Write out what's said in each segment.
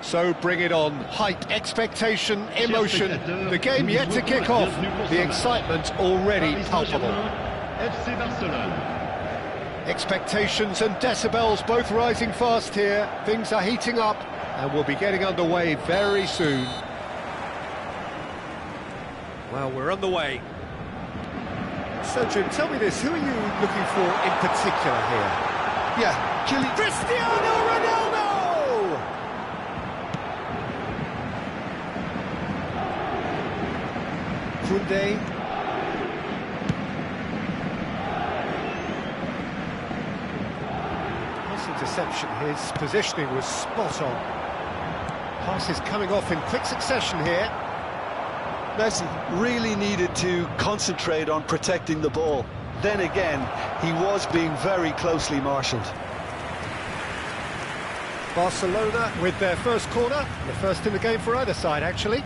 So bring it on. Height, expectation, emotion. The game yet to kick off. The excitement already palpable. Expectations and decibels both rising fast here. Things are heating up and we'll be getting underway very soon. Well, we're on the way. So, Jim, tell me this. Who are you looking for in particular here? Yeah, Cristiano Ronaldo! Kunde. Nice interception. His positioning was spot on. Passes coming off in quick succession here. Messi really needed to concentrate on protecting the ball. Then again, he was being very closely marshalled. Barcelona with their first corner, the first in the game for either side, actually.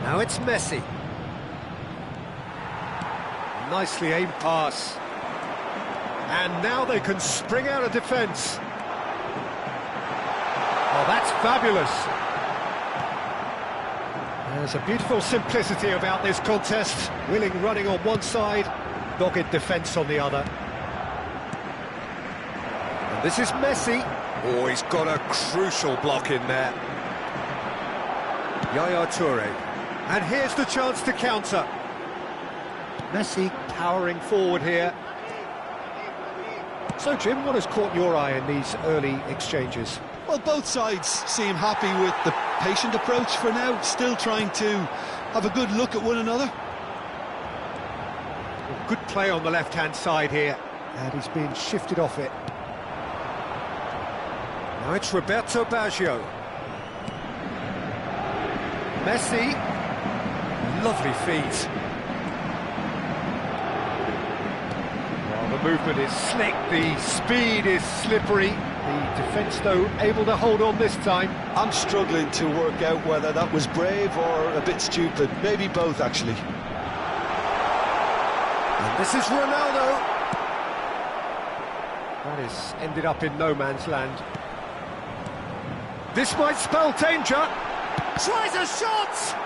Now it's Messi. Nicely aimed pass. And now they can spring out of defence. Oh, that's fabulous. There's a beautiful simplicity about this contest. Willing running on one side, dogged defence on the other. And this is Messi. Oh, he's got a crucial block in there. Yaya Toure. And here's the chance to counter. Messi powering forward here. So, Jim, what has caught your eye in these early exchanges? Well, both sides seem happy with the patient approach for now, still trying to have a good look at one another. Well, good play on the left-hand side here, and he's being shifted off it. Now it's Roberto Baggio. Messi. Lovely feet. Well, the movement is slick, the speed is slippery. The defence, though, able to hold on this time. I'm struggling to work out whether that was brave or a bit stupid. Maybe both, actually. And this is Ronaldo. That has ended up in no man's land. This might spell danger. Tries a shot!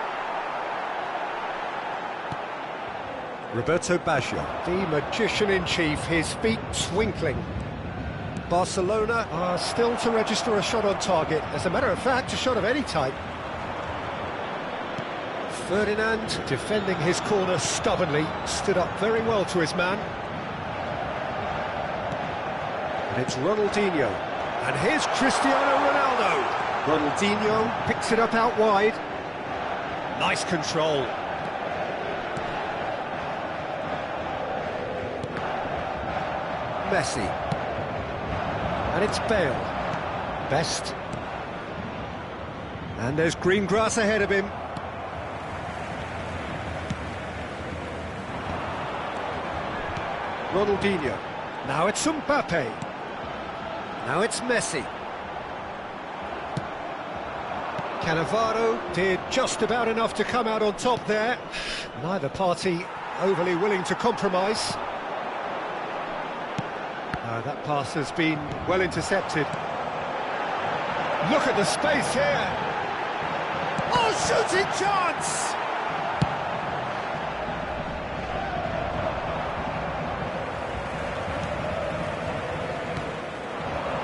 Roberto Baggio, the magician-in-chief, his feet twinkling. Barcelona are still to register a shot on target. As a matter of fact, a shot of any type. Ferdinand, defending his corner stubbornly, stood up very well to his man. And it's Ronaldinho. And here's Cristiano Ronaldo. Ronaldinho picks it up out wide. Nice control. Messi. And it's Bale. Best. And there's green grass ahead of him. Ronaldinho. Now it's Mbappe. Now it's Messi. Cannavaro did just about enough to come out on top there. Neither party overly willing to compromise. That pass has been well intercepted. Look at the space here. Oh, shooting chance!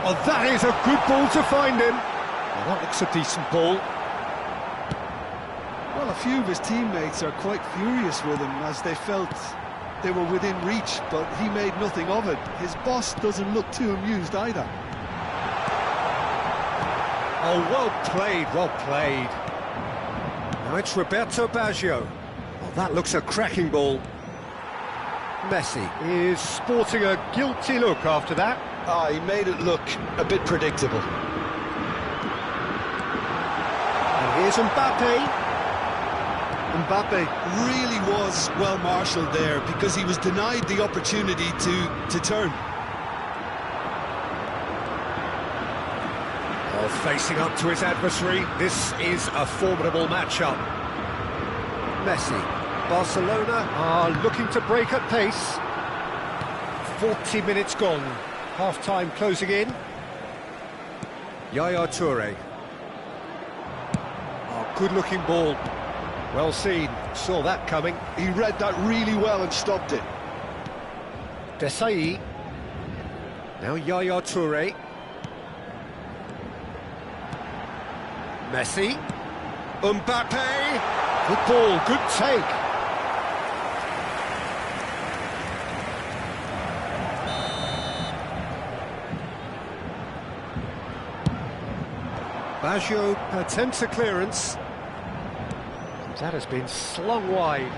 Oh, that is a good ball to find him. Well, that looks a decent ball. Well, a few of his teammates are quite furious with him as they felt they were within reach, but he made nothing of it. His boss doesn't look too amused either. Oh, well played, well played. Now it's Roberto Baggio. Well, that looks a cracking ball. Messi is sporting a guilty look after that. He made it look a bit predictable. And here's Mbappe. Mbappe really was well marshalled there because he was denied the opportunity to turn. Oh, facing up to his adversary, this is a formidable matchup. Messi. Barcelona are looking to break at pace. 40 minutes gone. Half-time closing in. Yaya Toure. Oh, good-looking ball. Well seen. Saw that coming. He read that really well and stopped it. Desai. Now Yaya Toure. Messi. Mbappe. Good ball, good take. Baggio attempts a clearance. That has been slung wide.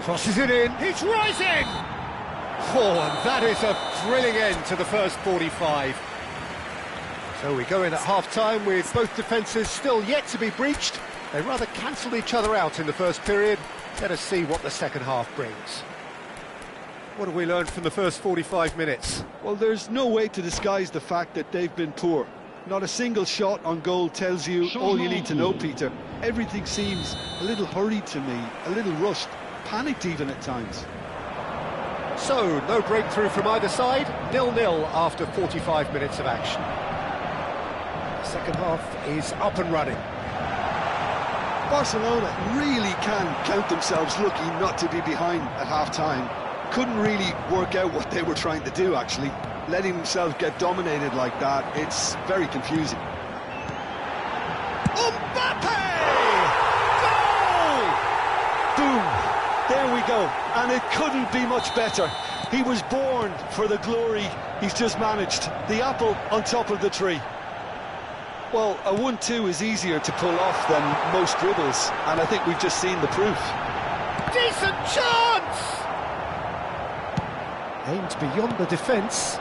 Crosses it in. He's rising! Oh, and that is a thrilling end to the first 45. So we go in at half-time with both defences still yet to be breached. They rather cancelled each other out in the first period. Let us see what the second half brings. What have we learned from the first 45 minutes? Well, there's no way to disguise the fact that they've been poor. Not a single shot on goal tells you all you need to know, Peter. Everything seems a little hurried to me, a little rushed, panicked even at times. So, no breakthrough from either side, 0-0 after 45 minutes of action. The second half is up and running. Barcelona really can count themselves lucky not to be behind at half-time. Couldn't really work out what they were trying to do, actually. Letting themselves get dominated like that, it's very confusing. Mbappe! Goal! Boom! There we go. And it couldn't be much better. He was born for the glory he's just managed. The apple on top of the tree. Well, a 1-2 is easier to pull off than most dribbles, and I think we've just seen the proof. Decent chance! Aimed beyond the defence.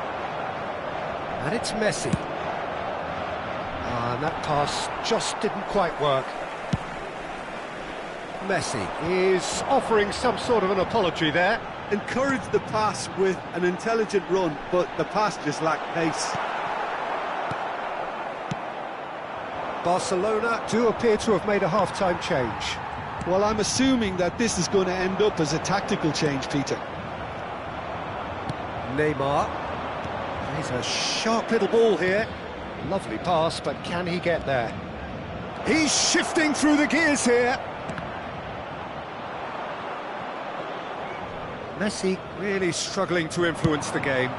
And it's Messi. And that pass just didn't quite work. Messi is offering some sort of an apology there. Encouraged the pass with an intelligent run, but the pass just lacked pace. Barcelona do appear to have made a half-time change. Well, I'm assuming that this is going to end up as a tactical change, Peter. Neymar. He's a sharp little ball here. Lovely pass, but can he get there? He's shifting through the gears here. Messi really struggling to influence the game.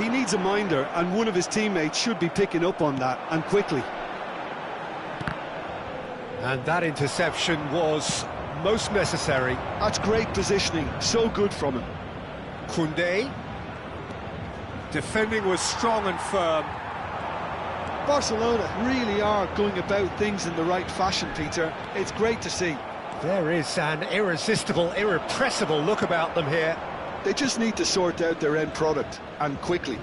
He needs a minder, and one of his teammates should be picking up on that, and quickly. And that interception was most necessary. That's great positioning, so good from him. Koundé. Defending was strong and firm. Barcelona really are going about things in the right fashion, Peter. It's great to see. There is an irresistible, irrepressible look about them here. They just need to sort out their end product, and quickly.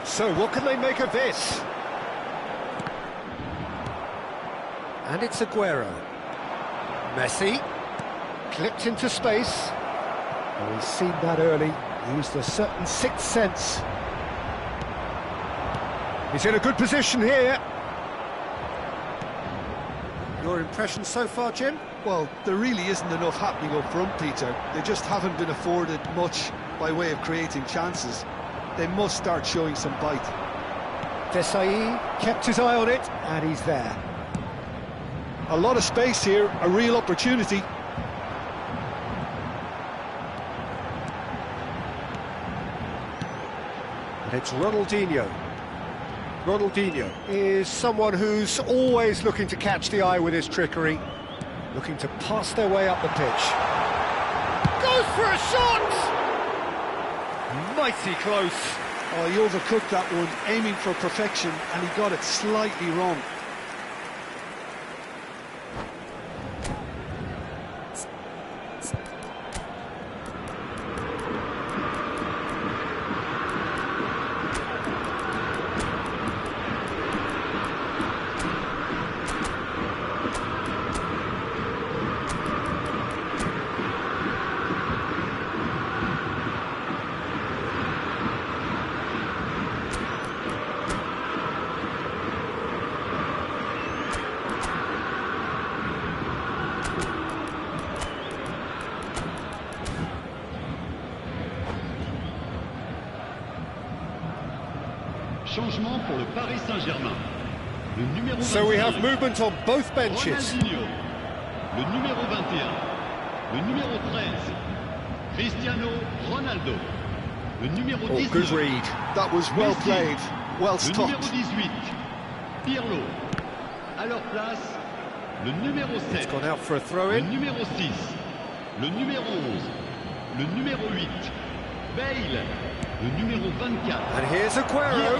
So what can they make of this? And it's Aguero. Messi. Clipped into space. Oh, he's seen that early. Used a certain sixth sense. He's in a good position here. Your impression so far, Jim? Well, there really isn't enough happening up front, Peter. They just haven't been afforded much by way of creating chances. They must start showing some bite. Desai kept his eye on it, and he's there. A lot of space here, a real opportunity. And it's Ronaldinho. Ronaldinho is someone who's always looking to catch the eye with his trickery, looking to pass their way up the pitch. Goes for a shot! Mighty close. Oh, he overcooked that one, aiming for perfection, and he got it slightly wrong. Changement pour le Paris Saint-Germain. Le numéro 25, so we have movement on both benches. Ronaldinho. Le numéro 21. Le numéro 13. Cristiano Ronaldo. Le numéro 19. Good read. That was well Messi. played, well Le numéro stopped. 18. Pirlo. À leur place, le numéro 7. It's gone out for a Le throw-in. numéro 6. Le numéro 11. Le numéro 8. Bale. Le numéro 24. And here's Aguero.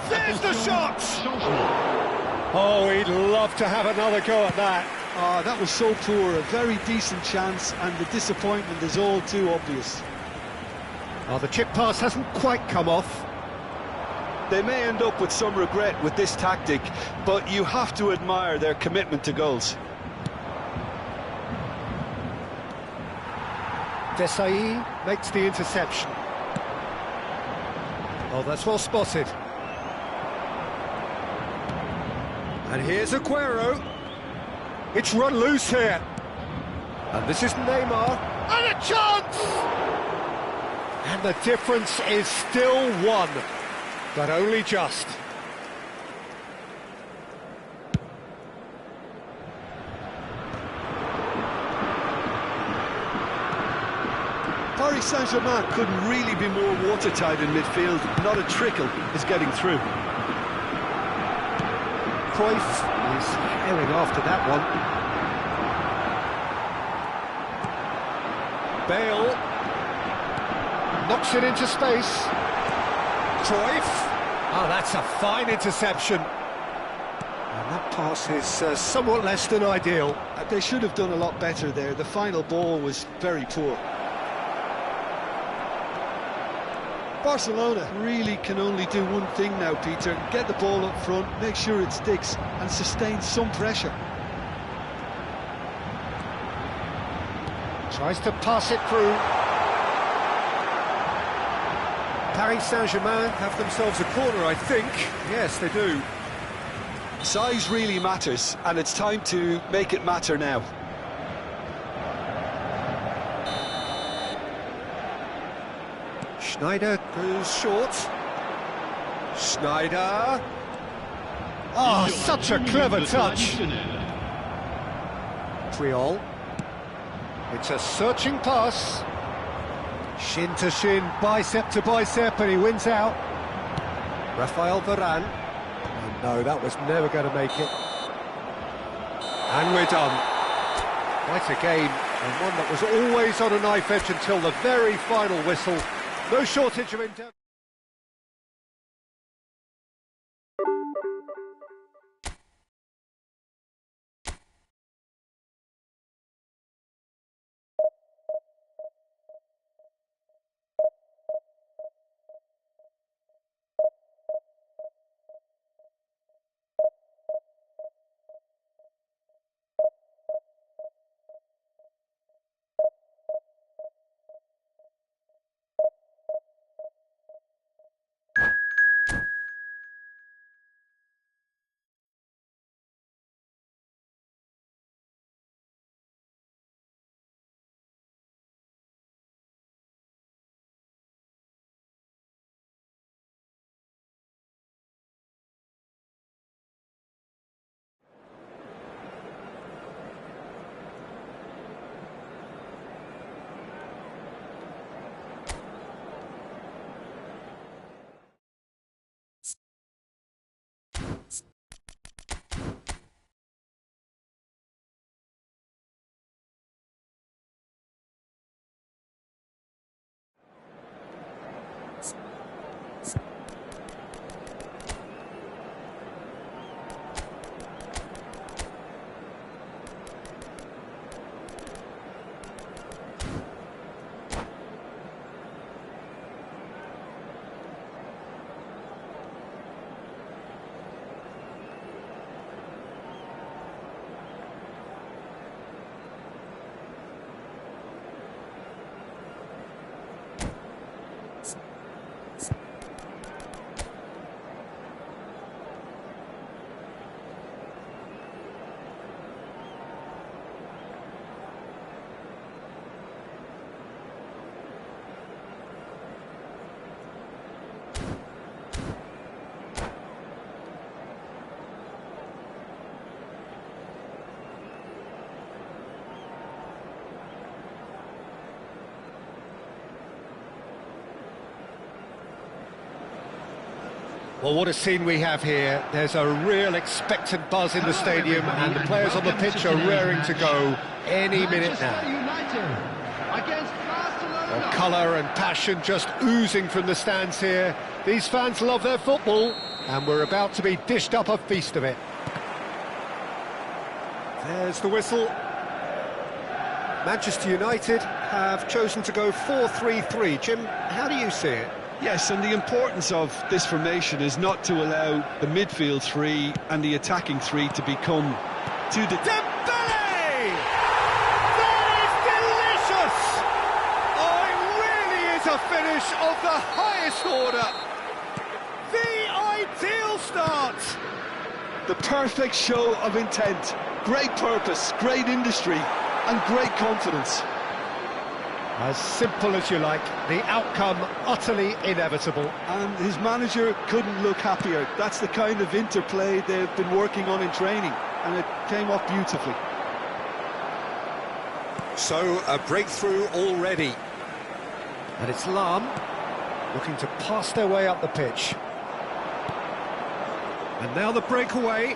There's the shot! Changement. Oh, he'd love to have another go at that. That was so poor, a very decent chance, and the disappointment is all too obvious. Oh, the chip pass hasn't quite come off. They may end up with some regret with this tactic, but you have to admire their commitment to goals. Desai makes the interception. Oh, that's well spotted. And here's Aguero. It's run loose here. And this is Neymar. And a chance! And the difference is still one, but only just. Paris Saint-Germain couldn't really be more watertight in midfield. Not a trickle is getting through. Cruyff is herring after that one. Bale knocks it into space. Cruyff. Oh, that's a fine interception. And that pass is somewhat less than ideal. They should have done a lot better there. The final ball was very poor. Barcelona really can only do one thing now, Peter. Get the ball up front, make sure it sticks, and sustain some pressure. Tries to pass it through. Paris Saint-Germain have themselves a corner, I think. Yes, they do. Size really matters, and it's time to make it matter now. Schneider goes short. Schneider. Oh, such a clever touch. Triol. It's a searching pass. Shin to shin, bicep to bicep, and he wins out. Raphael Varane. Oh, no, that was never going to make it. And we're done. Quite a game, and one that was always on a knife edge until the very final whistle. No shortage of intent. Well, what a scene we have here. There's a real expectant buzz in the stadium, and the players on the pitch are raring to go any minute now. Well, colour and passion just oozing from the stands here. These fans love their football, and we're about to be dished up a feast of it. There's the whistle. Manchester United have chosen to go 4-3-3. Jim, how do you see it? Yes, and the importance of this formation is not to allow the midfield three and the attacking three to become too... Dembele! That is delicious! Oh, it really is a finish of the highest order. The ideal start. The perfect show of intent. Great purpose, great industry, and great confidence. As simple as you like, the outcome utterly inevitable. And his manager couldn't look happier. That's the kind of interplay they've been working on in training, and it came off beautifully. So, a breakthrough already. And it's Lahm looking to pass their way up the pitch. And now the breakaway.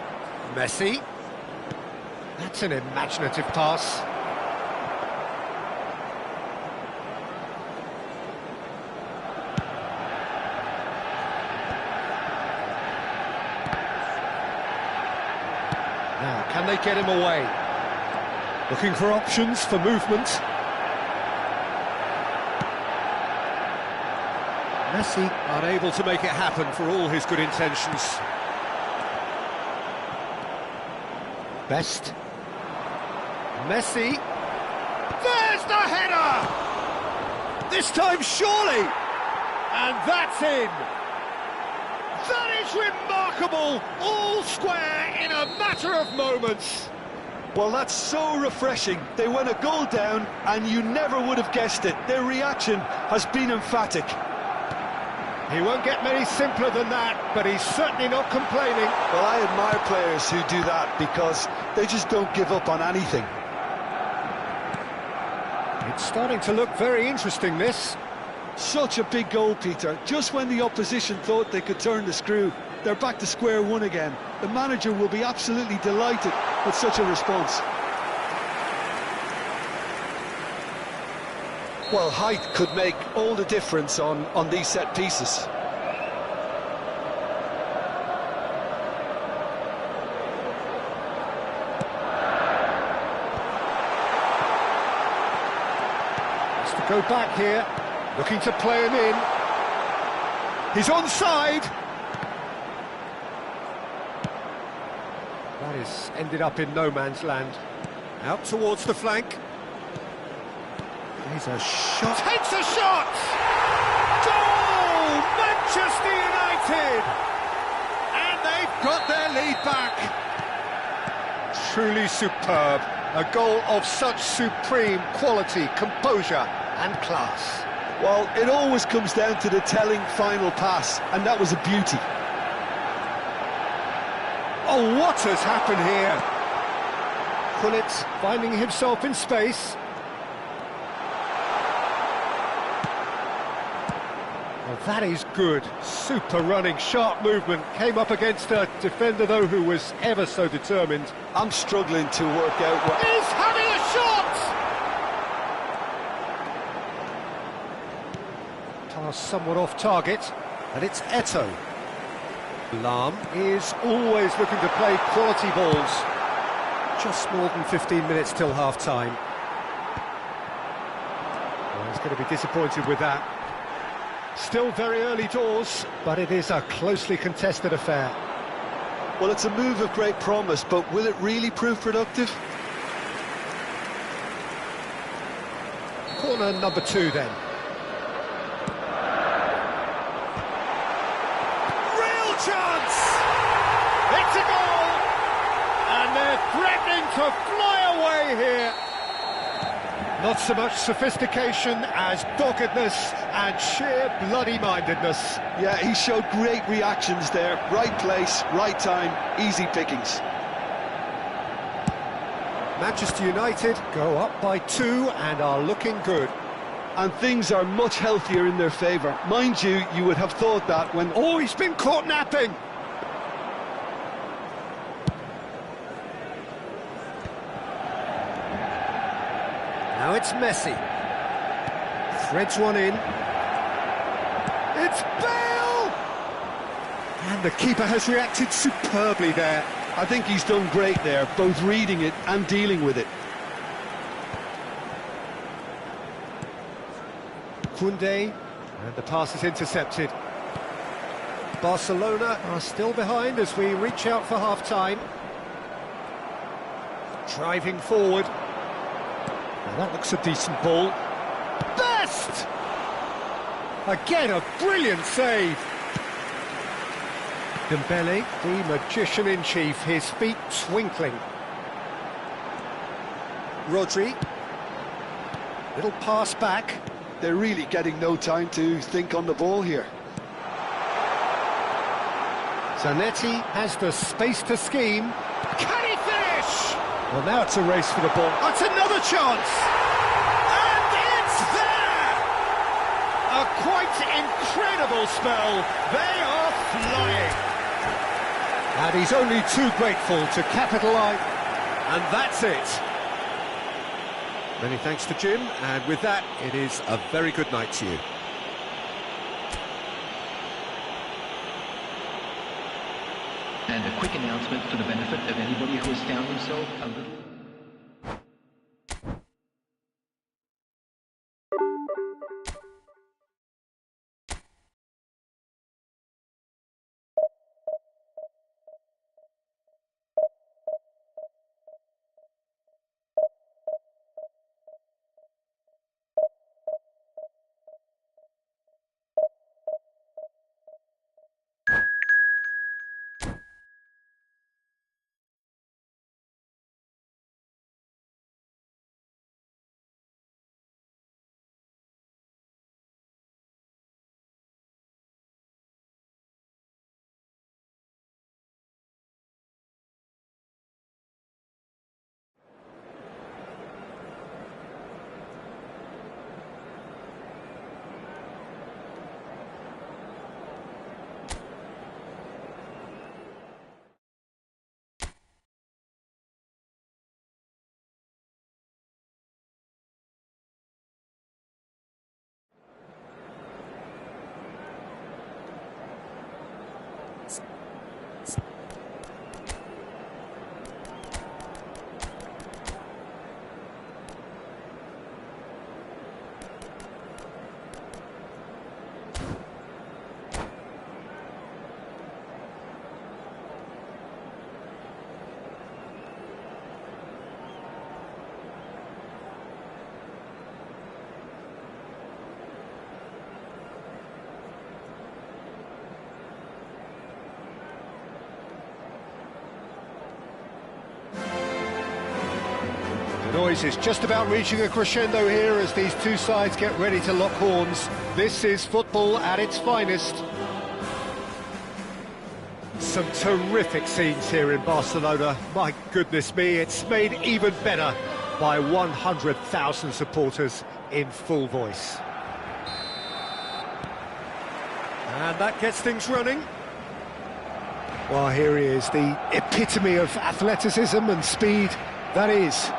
Messi. That's an imaginative pass. Now, can they get him away? Looking for options for movement. Messi unable to make it happen for all his good intentions. Best. Messi. There's the header! This time surely! And that's in! That is remarkable! All square in a matter of moments! Well, that's so refreshing. They went a goal down, and you never would have guessed it. Their reaction has been emphatic. He won't get many simpler than that, but he's certainly not complaining. Well, I admire players who do that because they just don't give up on anything. It's starting to look very interesting, this. Such a big goal, Peter. Just when the opposition thought they could turn the screw, they're back to square one again. The manager will be absolutely delighted with such a response. Well, height could make all the difference on these set pieces. Has to go back here, looking to play him in. He's onside. That is ended up in no man's land. Out towards the flank. Here's a shot. Takes a shot! Goal! Manchester United! And they've got their lead back. Truly superb. A goal of such supreme quality, composure and class. Well, it always comes down to the telling final pass, and that was a beauty. Oh, what has happened here? Gullit finding himself in space. Well, that is good. Super running, sharp movement. Came up against a defender, though, who was ever so determined. I'm struggling to work out what... He's having a shot! Pass somewhat off target, and it's Eto'o. Lam is always looking to play quality balls. Just more than 15 minutes till half-time. Well, he's going to be disappointed with that. Still very early doors, but it is a closely contested affair. Well, it's a move of great promise, but will it really prove productive? Corner number 2 then. Real chance! It's a goal! And they're threatening to fly away here. Not so much sophistication as doggedness and sheer bloody-mindedness. Yeah, he showed great reactions there. Right place, right time, easy pickings. Manchester United go up by 2 and are looking good. And things are much healthier in their favour. Mind you, you would have thought that when... Oh, he's been caught napping! Now it's Messi. Threads one in. It's Bale! And the keeper has reacted superbly there. I think he's done great there, both reading it and dealing with it. Koundé, and the pass is intercepted. Barcelona are still behind as we reach out for half-time. Driving forward. Now that looks a decent ball. Best! Again, a brilliant save. Dembele, the magician-in-chief, his feet twinkling. Rodri. Little pass back. They're really getting no time to think on the ball here. Zanetti has the space to scheme. Can he finish? Well, now it's a race for the ball. That's another chance! And it's there! A quite incredible spell. They are flying. And he's only too grateful to capitalise. And that's it. Many thanks to Jim, and with that, it is a very good night to you. And a quick announcement for the benefit of anybody who has found themselves a little... boys, it's just about reaching a crescendo here as these two sides get ready to lock horns. This is football at its finest. Some terrific scenes here in Barcelona. My goodness me, it's made even better by 100,000 supporters in full voice. And that gets things running. Well, here he is, the epitome of athleticism and speed. That is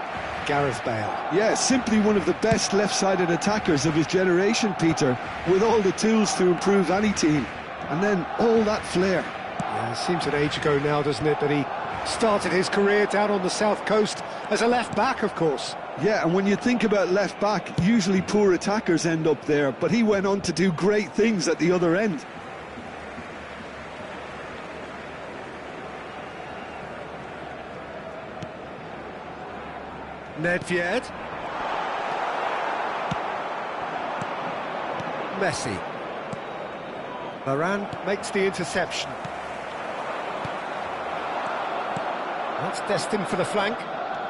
Gareth Bale. Yeah, simply one of the best left-sided attackers of his generation, Peter, with all the tools to improve any team. And then all that flair. Yeah, it seems an age ago now, doesn't it, that he started his career down on the south coast as a left-back, of course. Yeah, and when you think about left-back, usually poor attackers end up there, but he went on to do great things at the other end. Nedved. Messi. Varane makes the interception. That's destined for the flank.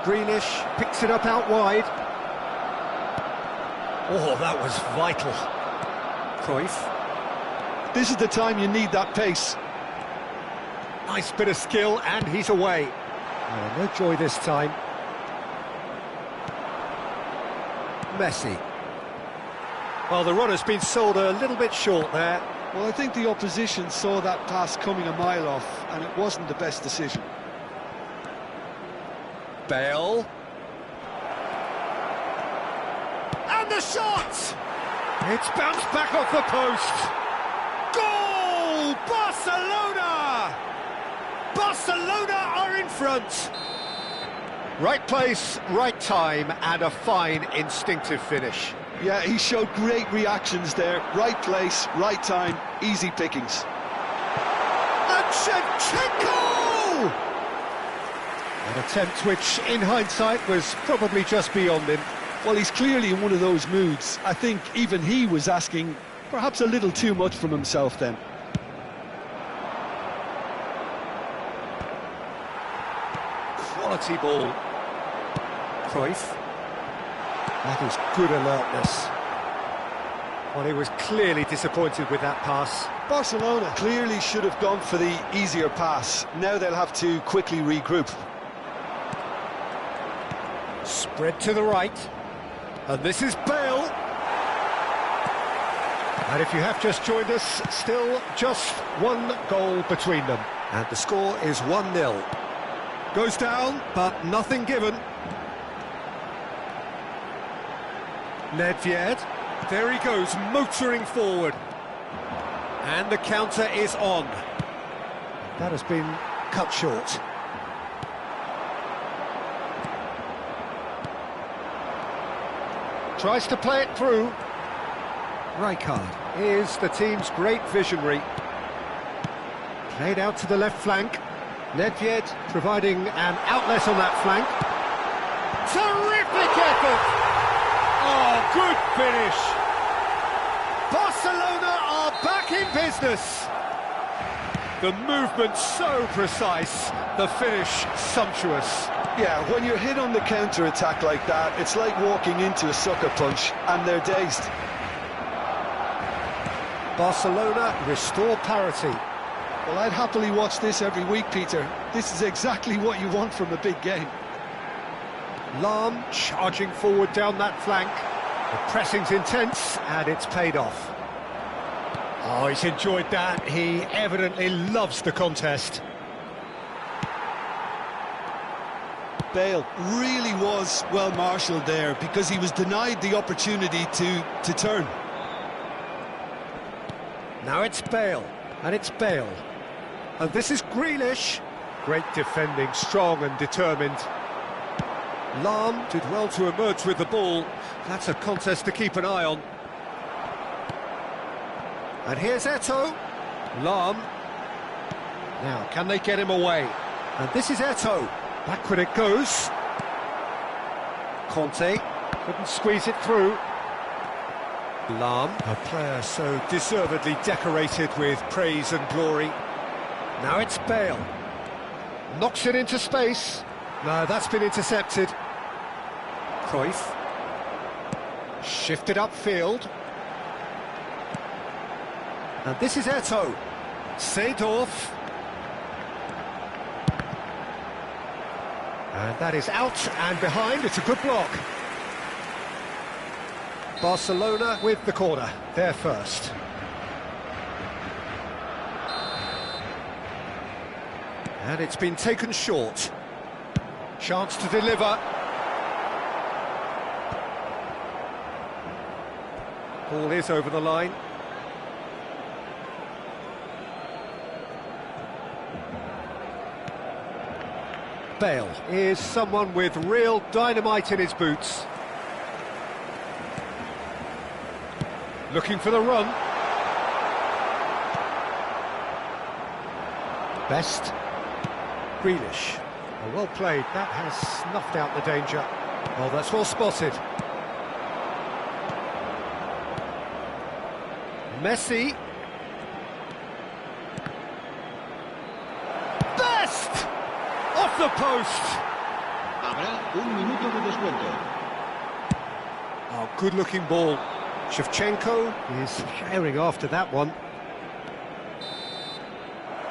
Greenish picks it up out wide. Oh, that was vital. Cruyff. This is the time you need that pace. Nice bit of skill, and he's away. Oh, no joy this time. Messi. Well, the run has been sold a little bit short there. Well, I think the opposition saw that pass coming a mile off, and it wasn't the best decision. Bale. And the shot! It's bounced back off the post. Goal! Barcelona! Barcelona are in front. Right place, right time, and a fine instinctive finish. Yeah, he showed great reactions there. Right place, right time, easy pickings. And Shevchenko! An attempt which, in hindsight, was probably just beyond him. Well, he's clearly in one of those moods. I think even he was asking perhaps a little too much from himself then. Quality ball. Cruyff. That is good alertness. Well, he was clearly disappointed with that pass. Barcelona clearly should have gone for the easier pass. Now they'll have to quickly regroup. Spread to the right. And this is Bale. And if you have just joined us, still just one goal between them. And the score is 1-0. Goes down, but nothing given. Nedved, there he goes, motoring forward. And the counter is on. That has been cut short. Tries to play it through. Rijkaard is the team's great visionary. Played out to the left flank. Nedved providing an outlet on that flank. Terrific effort! Oh, good finish! Barcelona are back in business! The movement so precise, the finish sumptuous. Yeah, when you're hit on the counter-attack like that, it's like walking into a sucker punch, and they're dazed. Barcelona restore parity. Well, I'd happily watch this every week, Peter. This is exactly what you want from a big game. Lahm charging forward down that flank. The pressing's intense, and it's paid off. Oh, he's enjoyed that. He evidently loves the contest. Bale really was well marshalled there because he was denied the opportunity to turn. Now it's Bale, and it's Bale. And this is Grealish. Great defending, strong and determined. Lahm did well to emerge with the ball. That's a contest to keep an eye on. And here's Eto'o. Lahm. Now, can they get him away? And this is Eto'o. Backward it goes. Conte couldn't squeeze it through. Lahm, a player so deservedly decorated with praise and glory. Now it's Bale. Knocks it into space. No, that's been intercepted. Cruyff. Shifted upfield. And this is Eto'o. Seedorf. And that is out and behind. It's a good block. Barcelona with the corner. They're first. And it's been taken short. Chance to deliver. Ball is over the line. Bale is someone with real dynamite in his boots. Looking for the run. Best. Grealish. Oh, well played. That has snuffed out the danger. Oh, that's well spotted. Messi. Best! Off the post! Habrá un minuto de descuento. Oh, good-looking ball. Shevchenko is sharing after that one.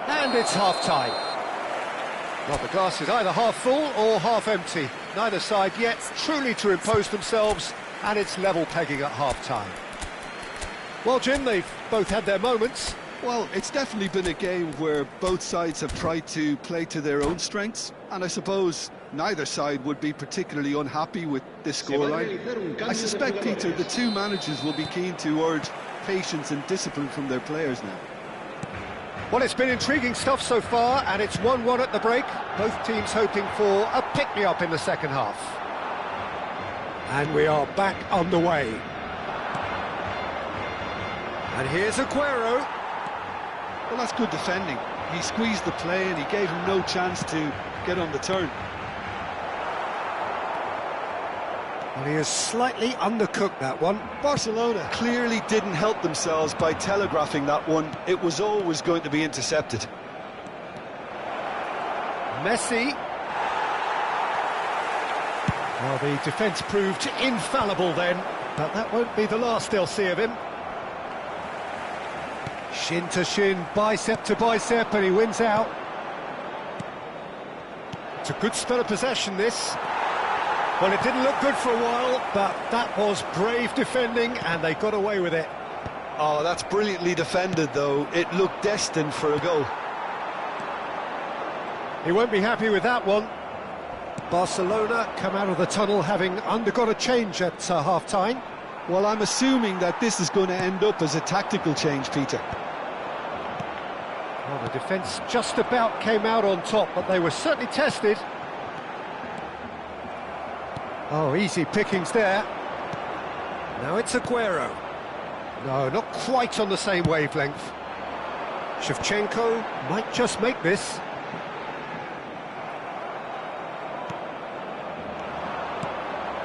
And it's half-time. Well, the glass is either half full or half empty. Neither side yet truly to impose themselves, and it's level pegging at half-time. Well, Jim, they've both had their moments. Well, it's definitely been a game where both sides have tried to play to their own strengths, and I suppose neither side would be particularly unhappy with this scoreline. I suspect, Peter, the two managers will be keen to urge patience and discipline from their players now. Well, it's been intriguing stuff so far, and it's 1-1 at the break. Both teams hoping for a pick-me-up in the second half. And we are back underway. And here's Aguero. Well, that's good defending. He squeezed the play and he gave him no chance to get on the turn. Well, he has slightly undercooked that one. Barcelona clearly didn't help themselves by telegraphing that one. It was always going to be intercepted. Messi. Well, the defence proved infallible then, but that won't be the last they'll see of him. Shin to shin, bicep to bicep, and he wins out. It's a good spell of possession, this. Well, it didn't look good for a while, but that was brave defending, and they got away with it. Oh, that's brilliantly defended, though. It looked destined for a goal. He won't be happy with that one. Barcelona come out of the tunnel having undergone a change at half-time. Well, I'm assuming that this is going to end up as a tactical change, Peter. Well, the defence just about came out on top, but they were certainly tested. Oh, easy pickings there. Now it's Aguero. No, not quite on the same wavelength. Shevchenko might just make this.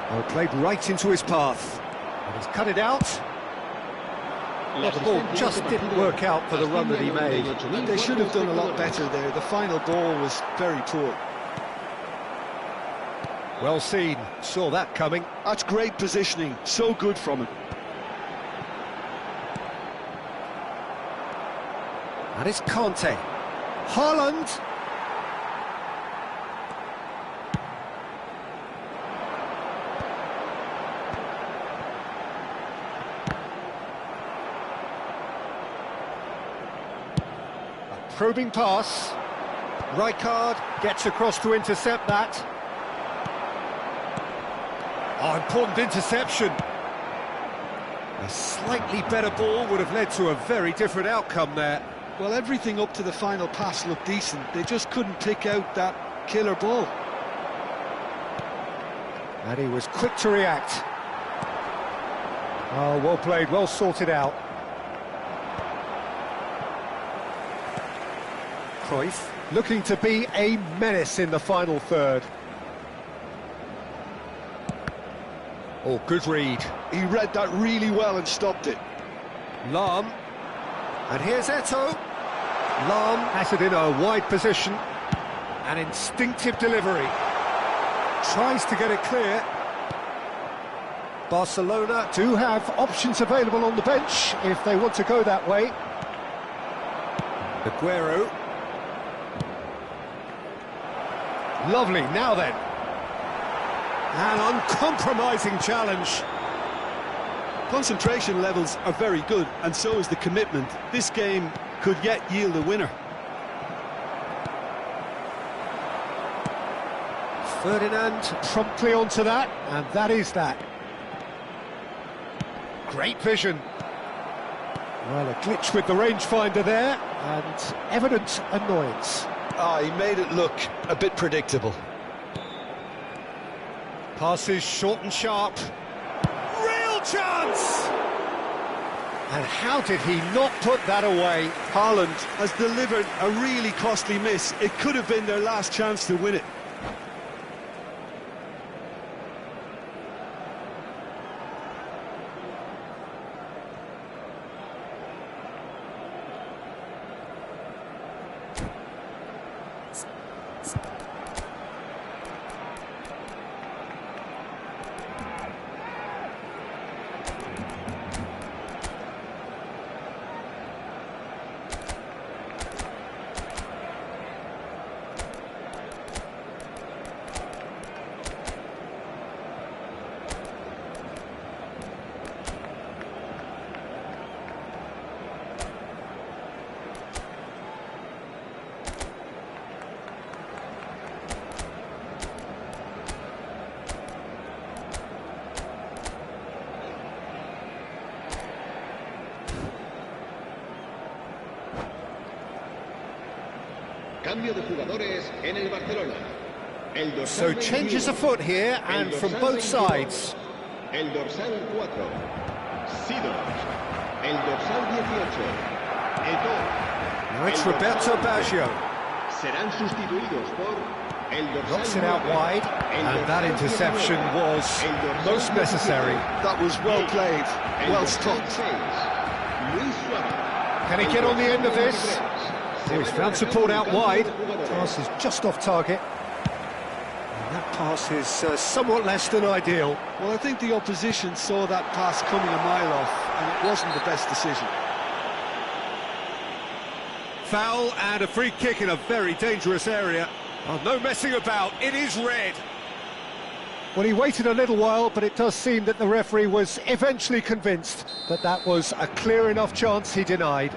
Oh, played right into his path. And he's cut it out. Well, the ball just didn't work out for the run that he made. They should have done a lot better there. The final ball was very poor. Well seen, saw that coming. That's great positioning, so good from him. And it's Conte. Haaland. A probing pass. Rijkaard gets across to intercept that. Oh, important interception. A slightly better ball would have led to a very different outcome there. Well, everything up to the final pass looked decent. They just couldn't pick out that killer ball. And he was quick to react. Oh, well played, well sorted out. Cruyff looking to be a menace in the final third. Oh, good read. He read that really well and stopped it. Lahm. And here's Eto'o. Lahm has it in a wide position. An instinctive delivery. Tries to get it clear. Barcelona do have options available on the bench if they want to go that way. Aguero. Lovely, now then. An uncompromising challenge. Concentration levels are very good, and so is the commitment. This game could yet yield a winner. Ferdinand promptly onto that, and that is that. Great vision. Well, a glitch with the rangefinder there, and evident annoyance. He made it look a bit predictable. Passes short and sharp. Real chance! And how did he not put that away? Haaland has delivered a really costly miss. It could have been their last chance to win it. Cambio de jugadores en el Barcelona. So changes afoot here, and from both sides. El dorsal 4, Sidor. El dorsal 18, Eto'o. Now it's Roberto Baggio. Serán sustituidos por el dorsal Knocks it out wide, and that interception was most necessary. That was well played, well stopped. Can he get on the end of this? Oh, he's found support out wide. Pass is just off target. And that pass is somewhat less than ideal. Well, I think the opposition saw that pass coming a mile off, and it wasn't the best decision. Foul and a free kick in a very dangerous area. Oh, no messing about, it is red. Well, he waited a little while, but it does seem that the referee was eventually convinced that that was a clear enough chance he denied.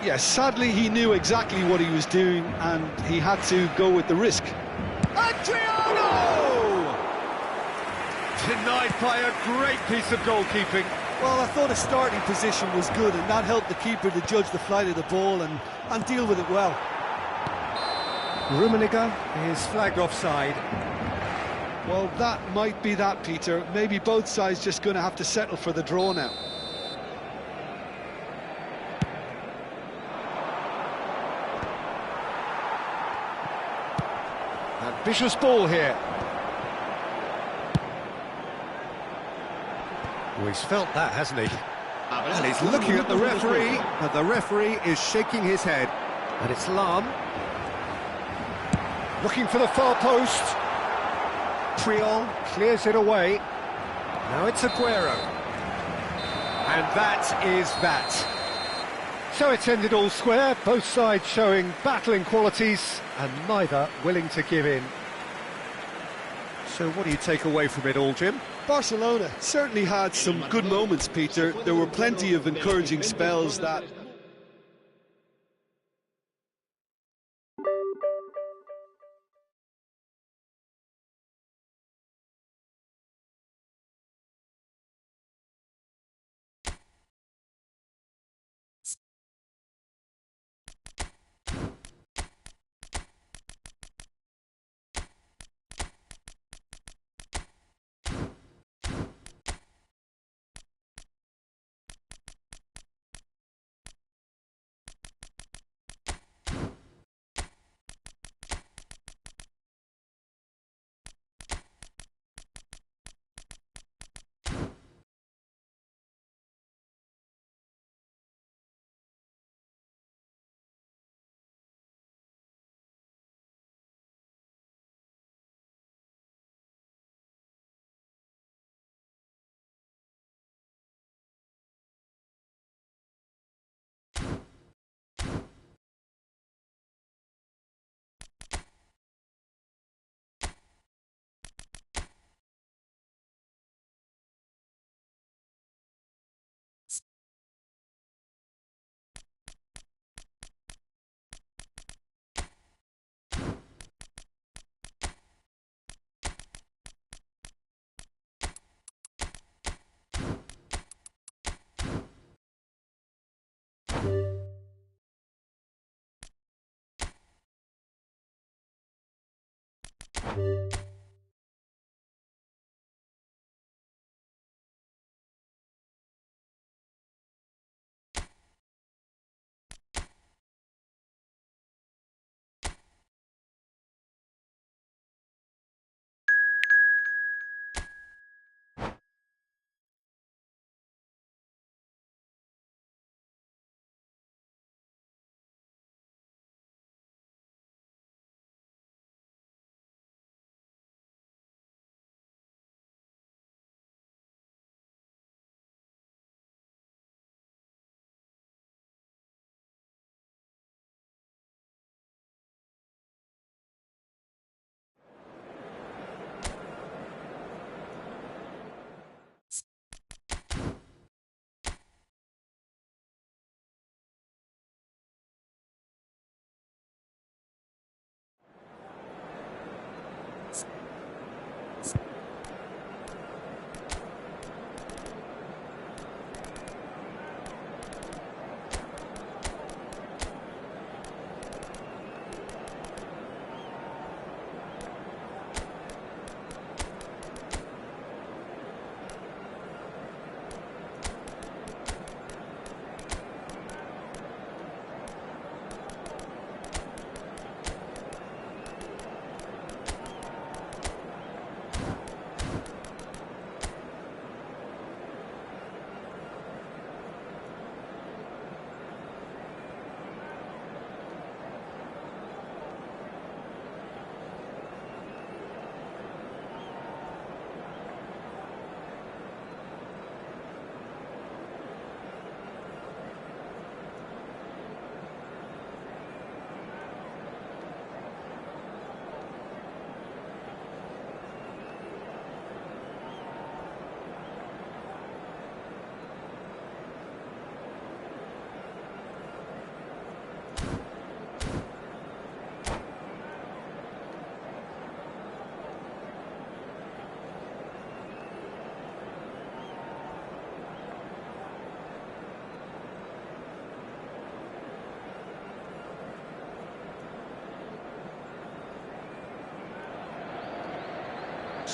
Yes, sadly he knew exactly what he was doing, and he had to go with the risk. Adriano! Denied by a great piece of goalkeeping. Well, I thought his starting position was good, and that helped the keeper to judge the flight of the ball and deal with it well. Rummenigge is flagged offside. Well, that might be that, Peter. Maybe both sides just going to have to settle for the draw now. Ambitious ball here. Oh, he's felt that, hasn't he? And he's looking at the referee, and the referee is shaking his head. And it's Lahm. Looking for the far post. Triol clears it away. Now it's Aguero. And that is that. So it's ended all square, both sides showing battling qualities and neither willing to give in. So what do you take away from it all, Jim? Barcelona certainly had some good moments, Peter. There were plenty of encouraging spells that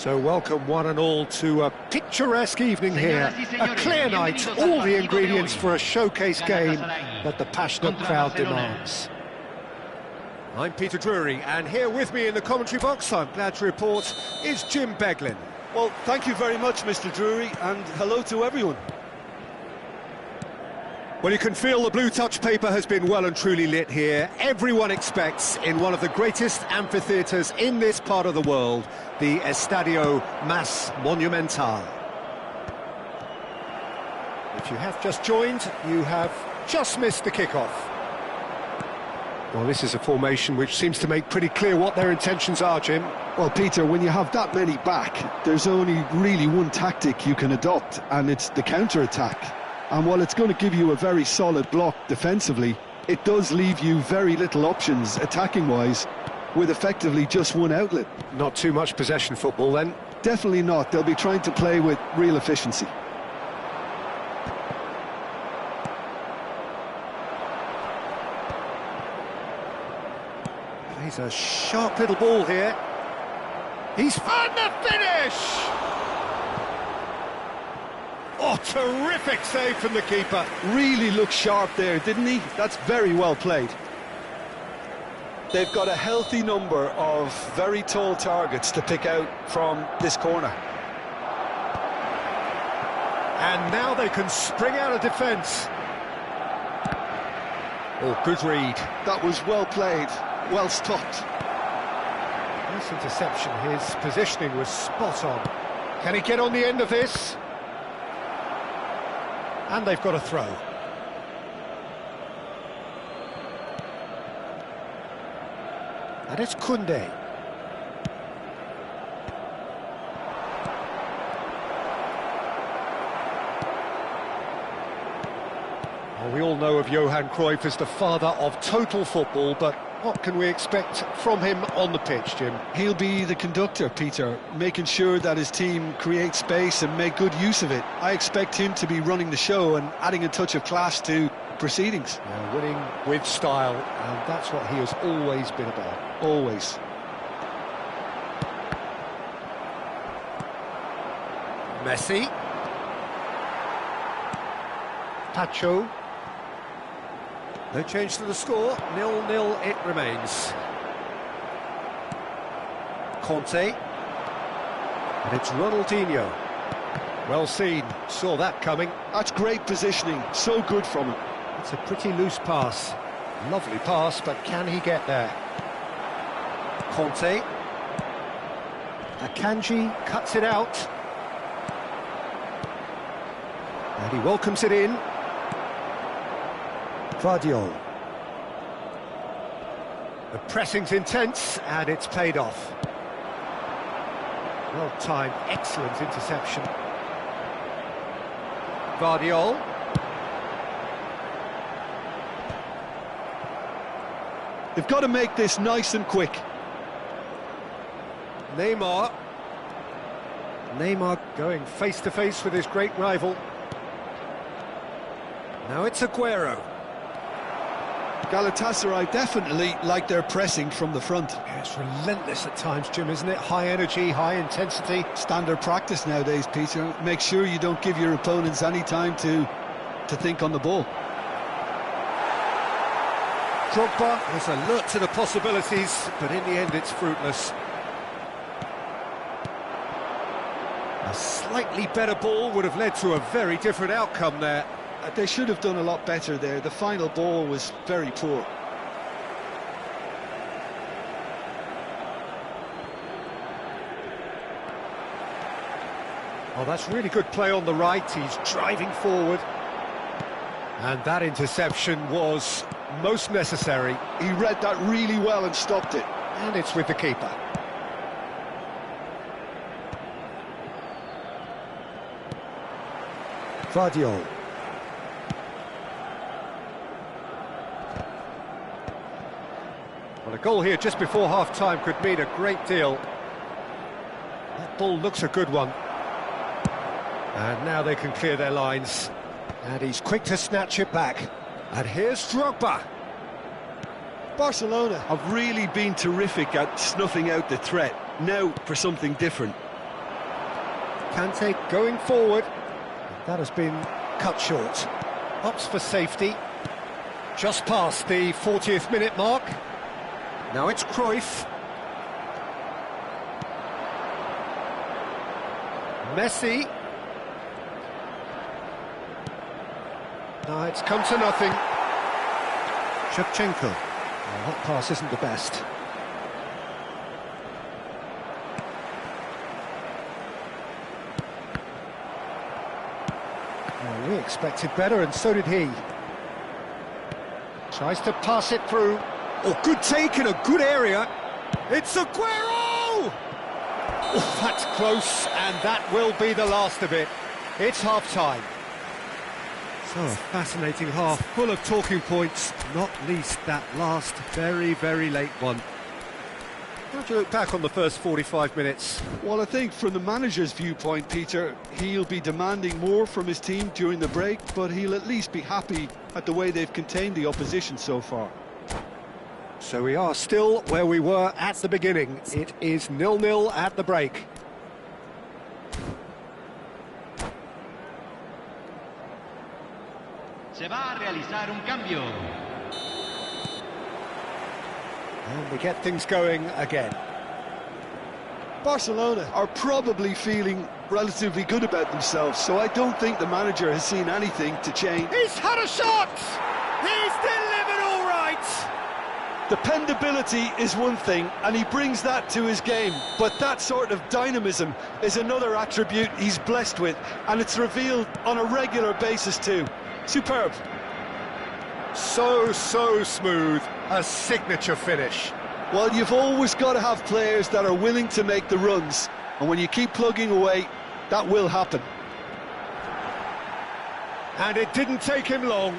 So welcome one and all to a picturesque evening here, a clear night, all the ingredients for a showcase game that the passionate crowd demands. I'm Peter Drury, and here with me in the commentary box, I'm glad to report, is Jim Beglin. Well, thank you very much, Mr. Drury, and hello to everyone. Well, you can feel the blue touch paper has been well and truly lit here. Everyone expects, in one of the greatest amphitheatres in this part of the world, the Estadio Mas Monumental. If you have just joined, you have just missed the kickoff. Well, this is a formation which seems to make pretty clear what their intentions are, Jim. Well, Peter, when you have that many back, there's only really one tactic you can adopt, and it's the counter-attack. And while it's going to give you a very solid block defensively, it does leave you very little options attacking-wise, with effectively just one outlet. Not too much possession football then? Definitely not. They'll be trying to play with real efficiency. Plays a sharp little ball here. He's found the finish! Oh, terrific save from the keeper. Really looked sharp there, didn't he? That's very well played. They've got a healthy number of very tall targets to pick out from this corner. And now they can spring out of defence. Oh, good read. That was well played, well stopped. Nice interception. His positioning was spot on. Can he get on the end of this? And they've got a throw. And it's Koundé. Well, we all know of Johan Cruyff as the father of total football, but what can we expect from him on the pitch, Jim? He'll be the conductor, Peter, making sure that his team creates space and make good use of it. I expect him to be running the show and adding a touch of class to proceedings. Yeah, winning with style, and that's what he has always been about. Always. Messi. Pacho. No change to the score, 0-0 it remains. Conte. And it's Ronaldinho. Well seen, saw that coming. That's great positioning, so good from him. It's a pretty loose pass. Lovely pass, but can he get there? Conte. Akanji cuts it out. And he welcomes it in. Vardiol. The pressing's intense, and it's paid off. Well timed, excellent interception. Vardiol. They've got to make this nice and quick. Neymar. Neymar going face-to-face with his great rival. Now it's Aguero. Galatasaray definitely like their pressing from the front. Yeah, it's relentless at times, Jim, isn't it? High energy, high intensity. Standard practice nowadays, Peter. Make sure you don't give your opponents any time to think on the ball. Drogba is alert to the possibilities, but in the end it's fruitless. A slightly better ball would have led to a very different outcome there. They should have done a lot better there. The final ball was very poor. Oh, that's really good play on the right. He's driving forward. And that interception was most necessary. He read that really well and stopped it. And it's with the keeper. Vardiol. Well, a goal here just before half-time could mean a great deal. That ball looks a good one. And now they can clear their lines. And he's quick to snatch it back. And here's Drogba. Barcelona have really been terrific at snuffing out the threat. Now for something different. Kante going forward. That has been cut short. Opts for safety. Just past the 40th minute mark. Now it's Cruyff. Messi. No, it's come to nothing. Shevchenko. Well, that pass isn't the best. Well, we expected better, and so did he. Tries to pass it through. Oh, good take in a good area. It's Aguero! Oh, that's close, and that will be the last of it. It's half-time. So, a fascinating half, full of talking points, not least that last very, very late one. How do you look back on the first 45 minutes? Well, I think from the manager's viewpoint, Peter, he'll be demanding more from his team during the break, but he'll at least be happy at the way they've contained the opposition so far. So we are still where we were at the beginning. It is 0-0 at the break. Se va a realizar un cambio. And we get things going again. Barcelona are probably feeling relatively good about themselves, so I don't think the manager has seen anything to change. He's had a shot! He's delivered all right! Dependability is one thing, and he brings that to his game, but that sort of dynamism is another attribute he's blessed with, and it's revealed on a regular basis too. Superb. So smooth. A signature finish. Well, you've always got to have players that are willing to make the runs, and when you keep plugging away, that will happen. And it didn't take him long.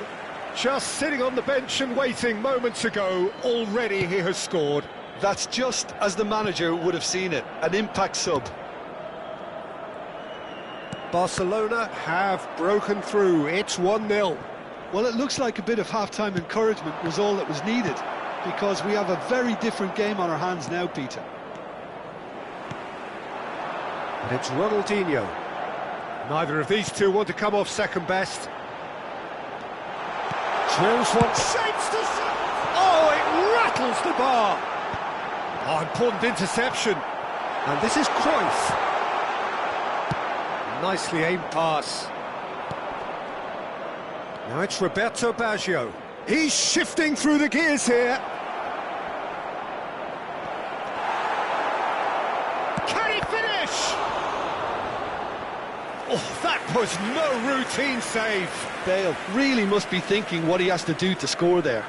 Just sitting on the bench and waiting moments ago, already he has scored. That's just as the manager would have seen it, an impact sub. Barcelona have broken through. It's 1-0. Well, it looks like a bit of half-time encouragement was all that was needed, because we have a very different game on our hands now, Peter. And it's Ronaldinho. Neither of these two want to come off second best. Drills one, shapes the shot! Oh, it rattles the bar! Oh, important interception. And this is Cruyff. Nicely aimed pass. Now it's Roberto Baggio. He's shifting through the gears here. Can he finish? Oh, that was no routine save. Bale really must be thinking what he has to do to score there.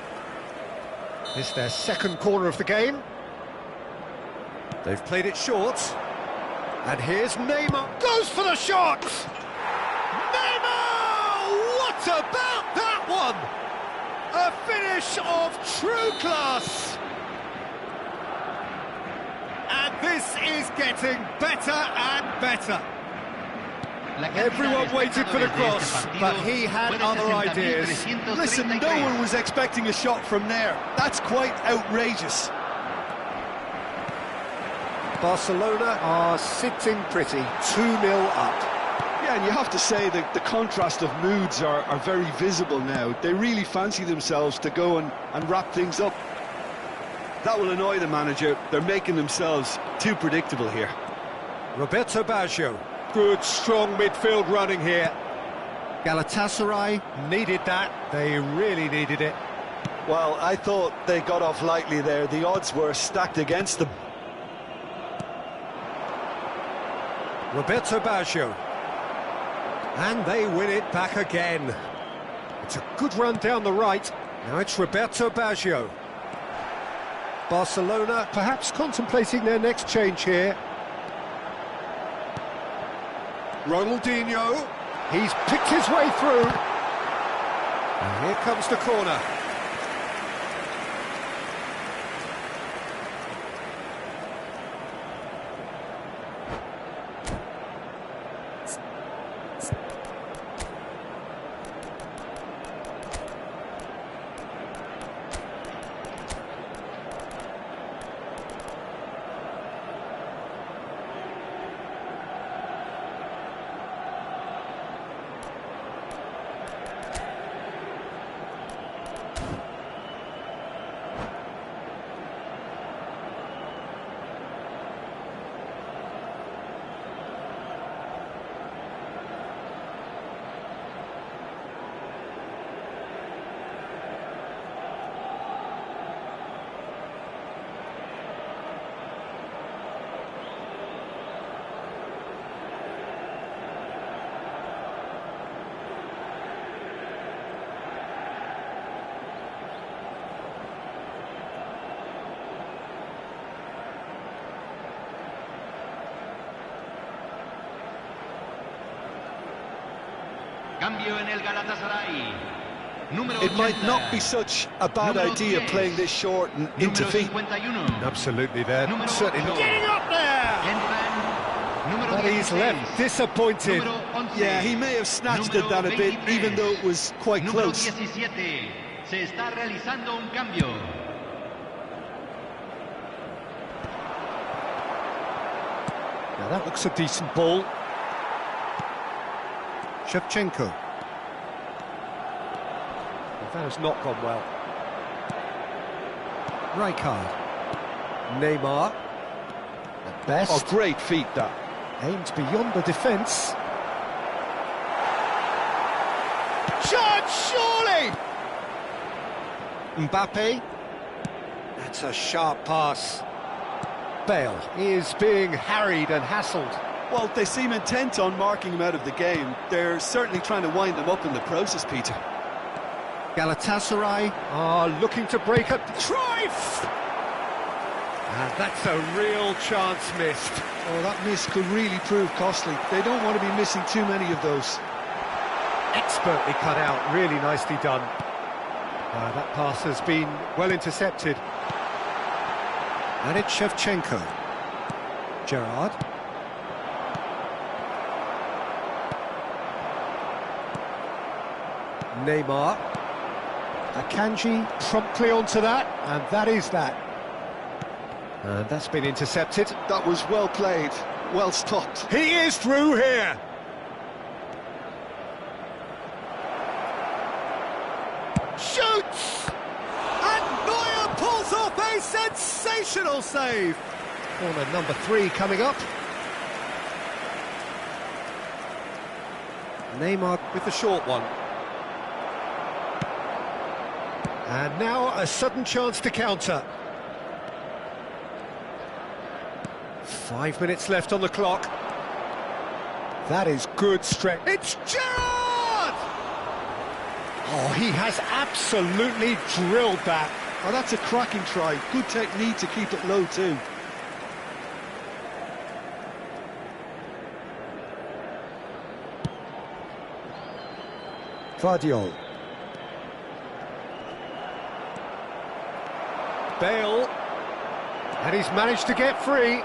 It's their second corner of the game. They've played it short. And here's Neymar. Goes for the shot! Neymar! What about that one? A finish of true class. And this is getting better and better. Everyone waited for the cross, but he had other ideas. Listen, no one was expecting a shot from there. That's quite outrageous. Barcelona are sitting pretty, 2-0 up. Yeah, and you have to say that the contrast of moods are very visible now. They really fancy themselves to go and wrap things up. That will annoy the manager. They're making themselves too predictable here. Roberto Baggio. Good, strong midfield running here. Galatasaray needed that. They really needed it. Well, I thought they got off lightly there. The odds were stacked against them. Roberto Baggio. And they win it back again. It's a good run down the right. Now it's Roberto Baggio. Barcelona perhaps contemplating their next change here. Ronaldinho. He's picked his way through. And here comes the corner. It might not be such a bad idea playing this short and into feet. Absolutely, they're certainly not getting up there. But he's left disappointed. Yeah, he may have snatched at that a bit, even though it was quite close. Now that looks a decent ball. Shevchenko. That has not gone well. Rijkaard. Neymar. At best. Oh, great feat, that. Aimed beyond the defence. Shot, surely! Mbappe. That's a sharp pass. Bale is being harried and hassled. Well, they seem intent on marking him out of the game. They're certainly trying to wind them up in the process, Peter. Galatasaray are looking to break up. Cruyff! And that's a real chance missed. Oh, that miss could really prove costly. They don't want to be missing too many of those. Expertly cut out, really nicely done. That pass has been well intercepted. And it's Shevchenko. Gerrard. Neymar. Akanji promptly onto that, and that is that. And that's been intercepted. That was well played, well stopped. He is through here. hits! And Neuer pulls off a sensational save! Corner number 3 coming up. Neymar with the short one. And now a sudden chance to counter. 5 minutes left on the clock. That is good strength. It's Gerrard! Oh, he has absolutely drilled that. Oh, that's a cracking try. Good technique to keep it low too. Guardiola. Bale. And he's managed to get free.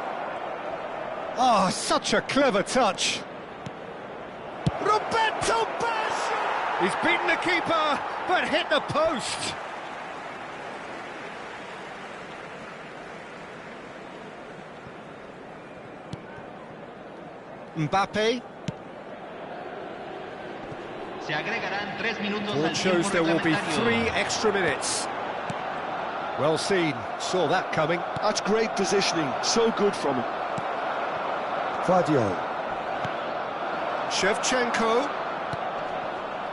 Oh, such a clever touch. Roberto Baggio! He's beaten the keeper, but hit the post. Mbappe. Se agregarán 3 minutos Board al shows tiempo there will be reglamentario. 3 extra minutes. Well seen, saw that coming. That's great positioning, so good from him. Guardiola. Shevchenko.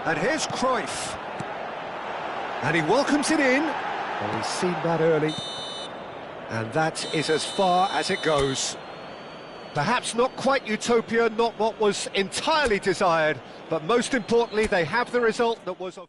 And here's Cruyff. And he welcomes it in. Well, he's seen that early. And that is as far as it goes. Perhaps not quite utopia, not what was entirely desired, but most importantly, they have the result that was...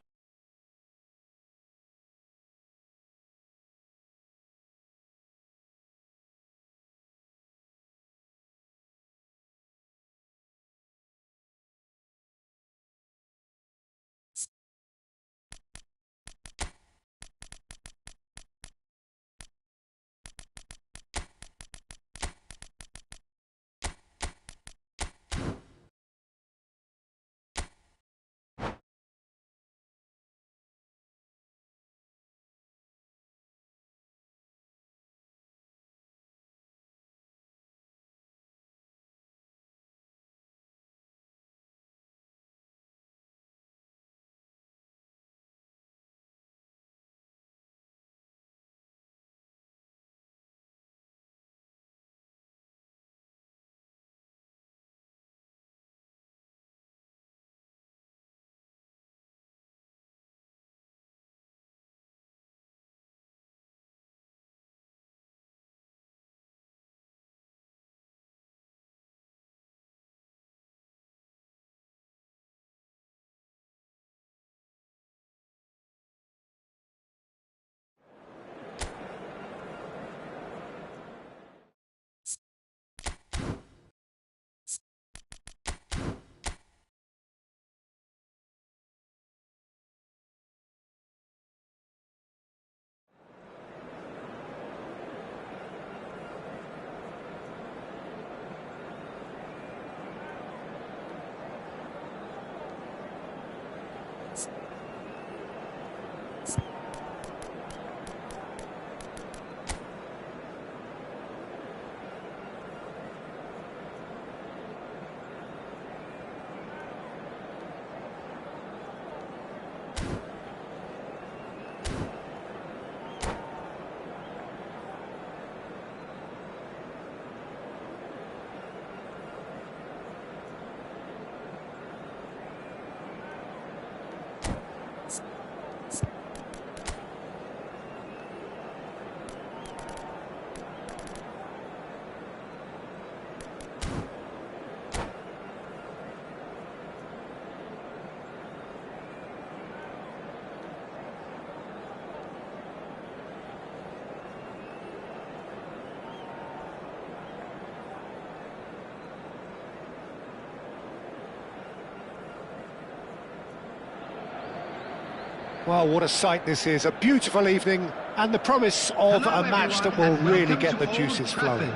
Well, what a sight this is, a beautiful evening, and the promise of a match that will really get the juices flowing.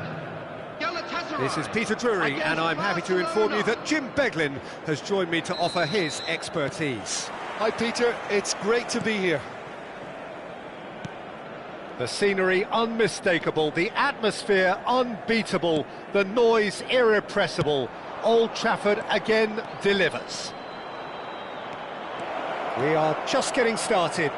This is Peter Drury, and I'm happy to inform you that Jim Beglin has joined me to offer his expertise. Hi Peter, it's great to be here. The scenery unmistakable, the atmosphere unbeatable, the noise irrepressible. Old Trafford again delivers. We are just getting started.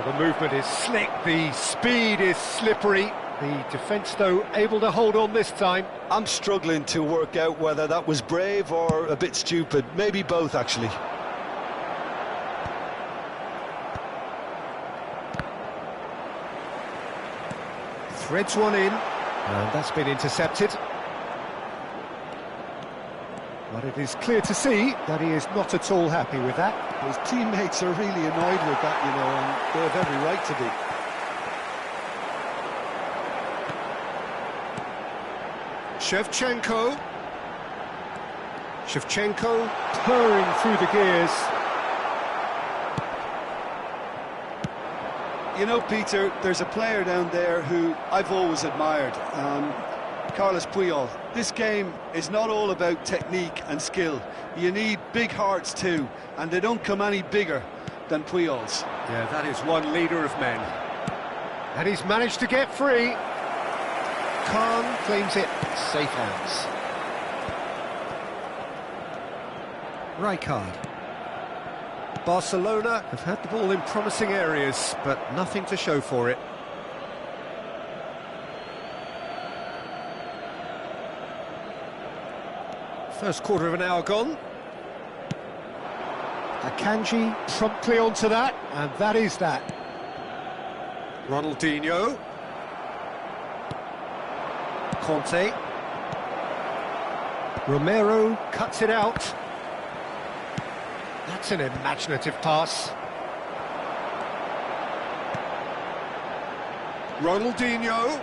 Well, the movement is slick, the speed is slippery. The defence, though, able to hold on this time. I'm struggling to work out whether that was brave or a bit stupid. Maybe both, actually. Threads one in, and that's been intercepted. But it is clear to see that he is not at all happy with that. His teammates are really annoyed with that, you know, and they have every right to be. Shevchenko purring through the gears. You know, Peter, there's a player down there who I've always admired, Carlos Puyol. This game is not all about technique and skill. You need big hearts too, and they don't come any bigger than Puyol's. Yeah, that is one leader of men. And he's managed to get free. Khan claims it. Safe hands. Rijkaard. Barcelona have had the ball in promising areas, but nothing to show for it. First quarter of an hour gone. Akanji promptly onto that, and that is that. Ronaldinho. Conte. Romero cuts it out. That's an imaginative pass. Ronaldinho.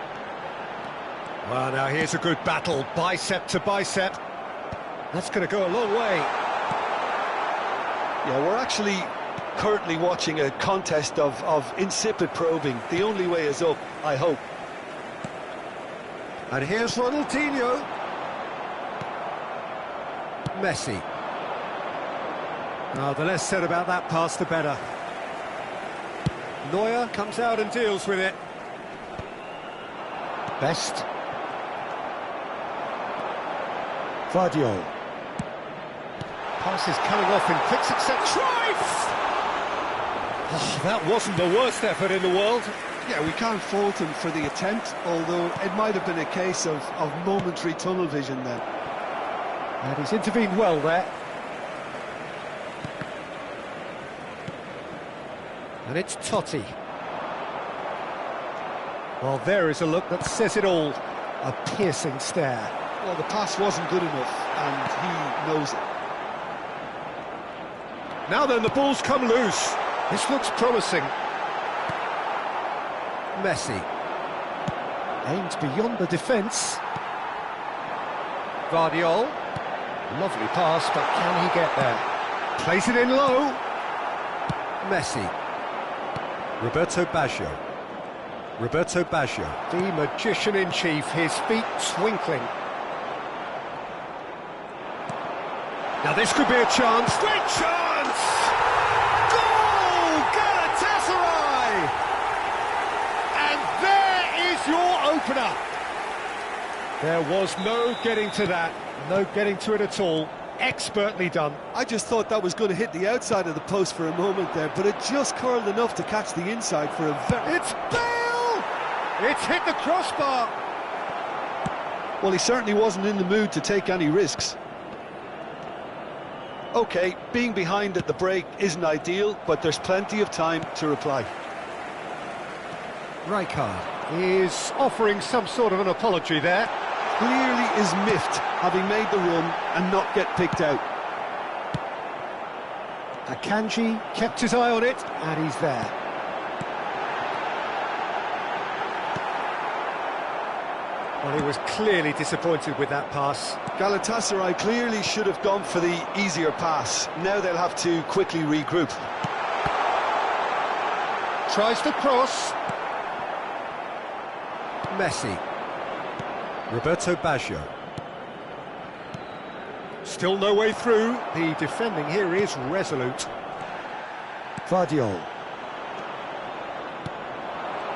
Well, now here's a good battle, bicep to bicep. That's going to go a long way. Yeah, we're actually currently watching a contest of insipid probing. The only way is up, I hope. And here's Ronaldinho. Messi. Oh, the less said about that pass, the better. Neuer comes out and deals with it. Best. Vardiol. Pass is coming off in quick succession. Oh, that wasn't the worst effort in the world. Yeah, we can't fault him for the attempt, although it might have been a case of momentary tunnel vision then. And he's intervened well there. And it's Totti. Well, there is a look that says it all. A piercing stare. Well, the pass wasn't good enough, and he knows it. Now then, the ball's come loose. This looks promising. Messi. Aimed beyond the defence. Vardiol. Lovely pass, but can he get there? Plays it in low. Messi. Roberto Baggio. Roberto Baggio, the magician-in-chief, his feet twinkling. Now this could be a chance. Great chance! Goal! Galatasaray! And there is your opener. There was no getting to that, no getting to it at all. Expertly done. I just thought that was going to hit the outside of the post for a moment there, but it just curled enough to catch the inside for a very... It's Bale! It's hit the crossbar! Well, he certainly wasn't in the mood to take any risks. OK, being behind at the break isn't ideal, but there's plenty of time to reply. Rijkaard is offering some sort of an apology there. Clearly is miffed, having made the run and not get picked out. Akanji kept his eye on it, and he's there. Well, he was clearly disappointed with that pass. Galatasaray clearly should have gone for the easier pass. Now they'll have to quickly regroup. Tries to cross. Messi. Roberto Baggio. Still no way through. The defending here is resolute. Vardiol.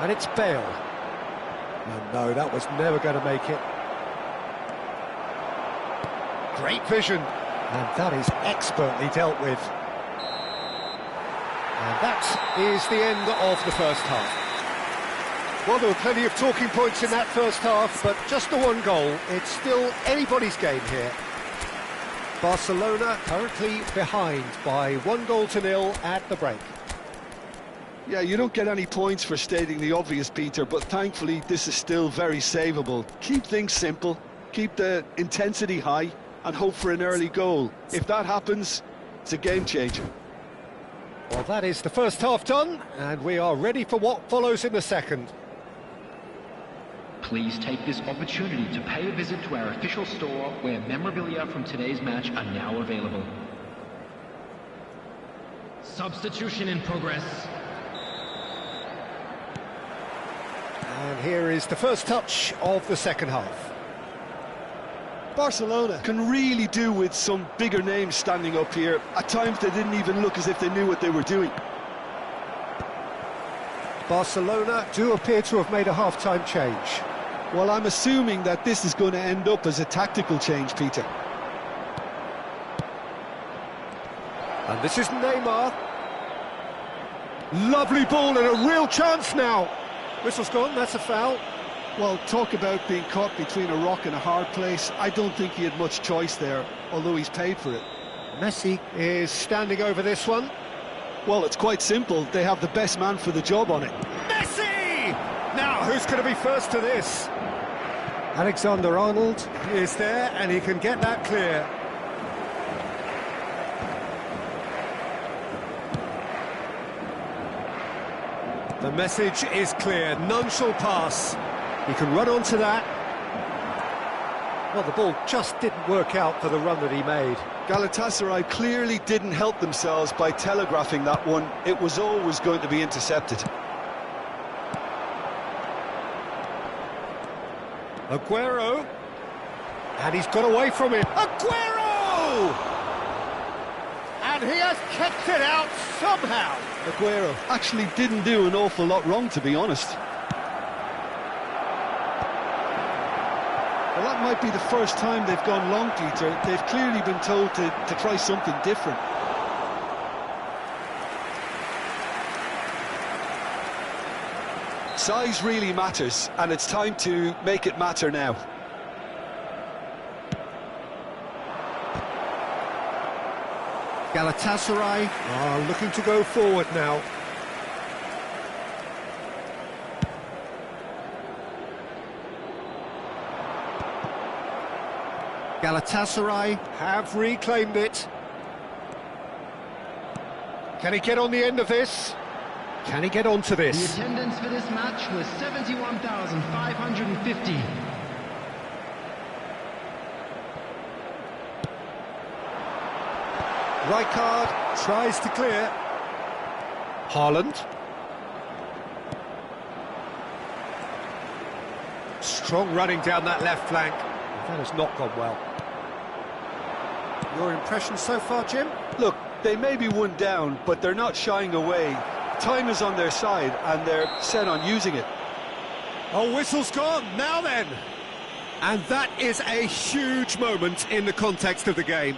And it's Bale. No, that was never going to make it. Great vision. And that is expertly dealt with. And that is the end of the first half. Well, there were plenty of talking points in that first half, but just the one goal. It's still anybody's game here. Barcelona currently behind by 1-0 at the break. Yeah, you don't get any points for stating the obvious, Peter, but thankfully this is still very savable. Keep things simple, keep the intensity high, and hope for an early goal. If that happens, it's a game changer. Well, that is the first half done, and we are ready for what follows in the second. Please take this opportunity to pay a visit to our official store where memorabilia from today's match are now available. Substitution in progress. And here is the first touch of the second half. Barcelona can really do with some bigger names standing up here. At times they didn't even look as if they knew what they were doing. Barcelona do appear to have made a half-time change. Well, I'm assuming that this is going to end up as a tactical change, Peter. And this is Neymar. Lovely ball and a real chance now. Whistle's gone, that's a foul. Well, talk about being caught between a rock and a hard place. I don't think he had much choice there, although he's paid for it. Messi is standing over this one. Well, it's quite simple. They have the best man for the job on it. Messi! Now, who's going to be first to this? Alexander-Arnold is there, and he can get that clear. The message is clear, none shall pass. He can run onto that. Well, the ball just didn't work out for the run that he made. Galatasaray clearly didn't help themselves by telegraphing that one. It was always going to be intercepted. Aguero. And he's got away from it. Aguero! And he has kept it out somehow. Aguero actually didn't do an awful lot wrong, to be honest. Well, that might be the first time they've gone long, Peter. They've clearly been told to try something different. Size really matters, and it's time to make it matter now. Galatasaray are looking to go forward now. Galatasaray have reclaimed it. Can he get on the end of this? Can he get onto The this? attendance for this match was 71,550. Rijkaard tries to clear. Haaland. Strong running down that left flank. That has not gone well. Your impression so far, Jim? Look, they may be one down, but they're not shying away. Time is on their side, and they're set on using it. Oh, whistle's gone, now then! And that is a huge moment in the context of the game.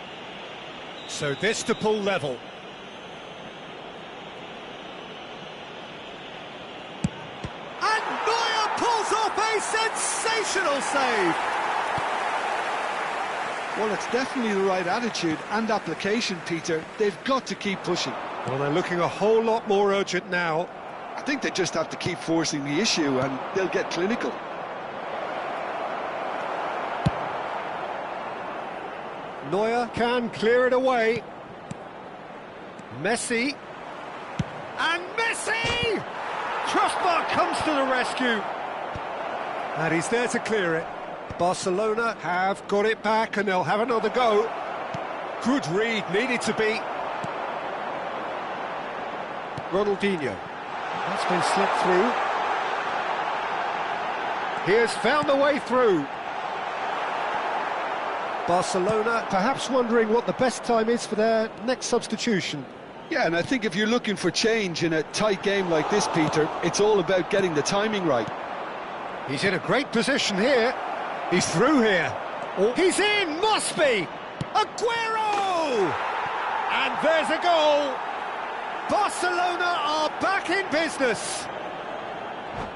So this to pull level. And Neuer pulls off a sensational save! Well, it's definitely the right attitude and application, Peter. They've got to keep pushing. Well, they're looking a whole lot more urgent now. I think they just have to keep forcing the issue, and they'll get clinical. Neuer can clear it away. Messi. And Messi! Crossbar comes to the rescue. And he's there to clear it. Barcelona have got it back and they'll have another go. Good read, needed to be. Ronaldinho. That's been slipped through. He has found a way through. Barcelona perhaps wondering what the best time is for their next substitution. Yeah, and I think if you're looking for change in a tight game like this, Peter, it's all about getting the timing right. He's in a great position here. He's through here. Oh. He's in, must be! Aguero! And there's a goal! Barcelona are back in business.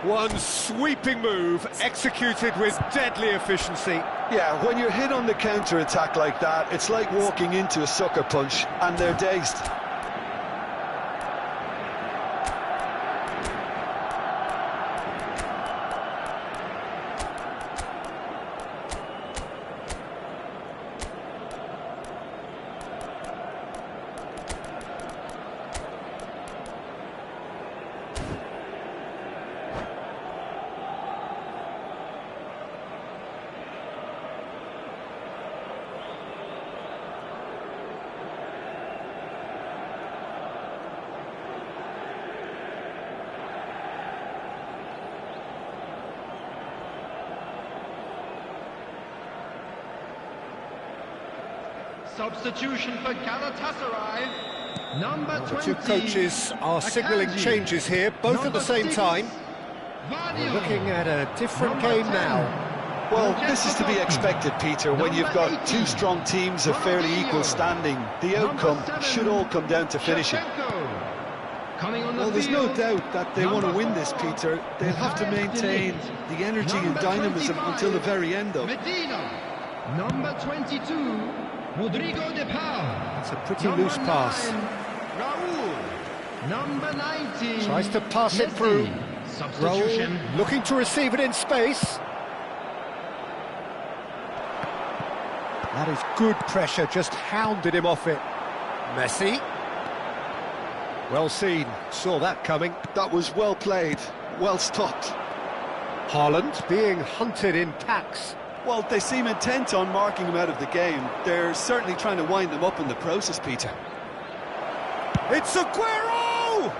One sweeping move, executed with deadly efficiency. Yeah, when you're hit on the counter-attack like that, it's like walking into a sucker punch, and they're dazed. Substitution for Galatasaray. Number 20. The two coaches are signalling changes here, both at the same time. We're looking at a different game now. Well, this is to be expected, Peter, when you've got two strong teams of fairly equal standing. The outcome should all come down to finishing. Well, there's no doubt that they want to win this, Peter. They'll have to maintain the energy and dynamism until the very end, though. Number 22, Rodrigo de Paul. That's a pretty loose pass. Raul. Number 19. Tries to pass it through. Substitution. Raul looking to receive it in space. That is good pressure, just hounded him off it. Messi. Well seen, saw that coming. That was well played, well stopped. Haaland being hunted in packs. Well, they seem intent on marking him out of the game. They're certainly trying to wind them up in the process, Peter. It's Aguero!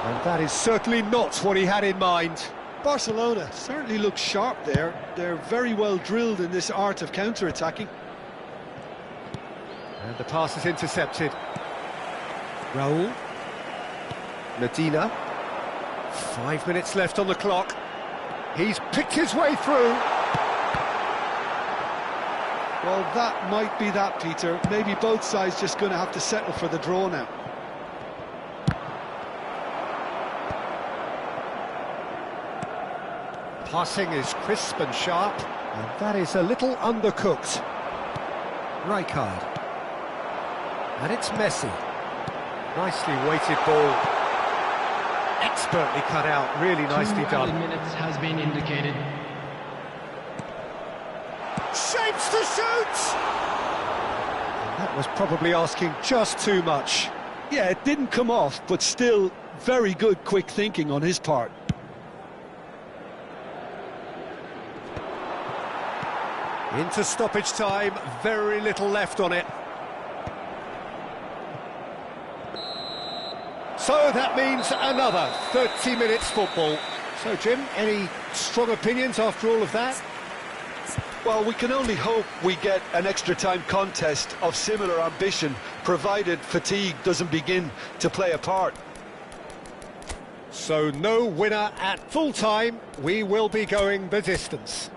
And that is certainly not what he had in mind. Barcelona certainly looks sharp there. They're very well drilled in this art of counter-attacking. And the pass is intercepted. Raul. Medina. 5 minutes left on the clock. He's picked his way through. Well, that might be that, Peter. Maybe both sides just going to have to settle for the draw now. Passing is crisp and sharp, and that is a little undercooked. Rijkaard. And it's Messi. Nicely weighted ball. Expertly cut out, really nicely done. 2 minutes has been indicated. Shapes to shoot! And that was probably asking just too much. Yeah, it didn't come off, but still very good quick thinking on his part. Into stoppage time, very little left on it. So that means another 30 minutes football. So, Jim, any strong opinions after all of that? Well, we can only hope we get an extra-time contest of similar ambition, provided fatigue doesn't begin to play a part. So, no winner at full time. We will be going the distance.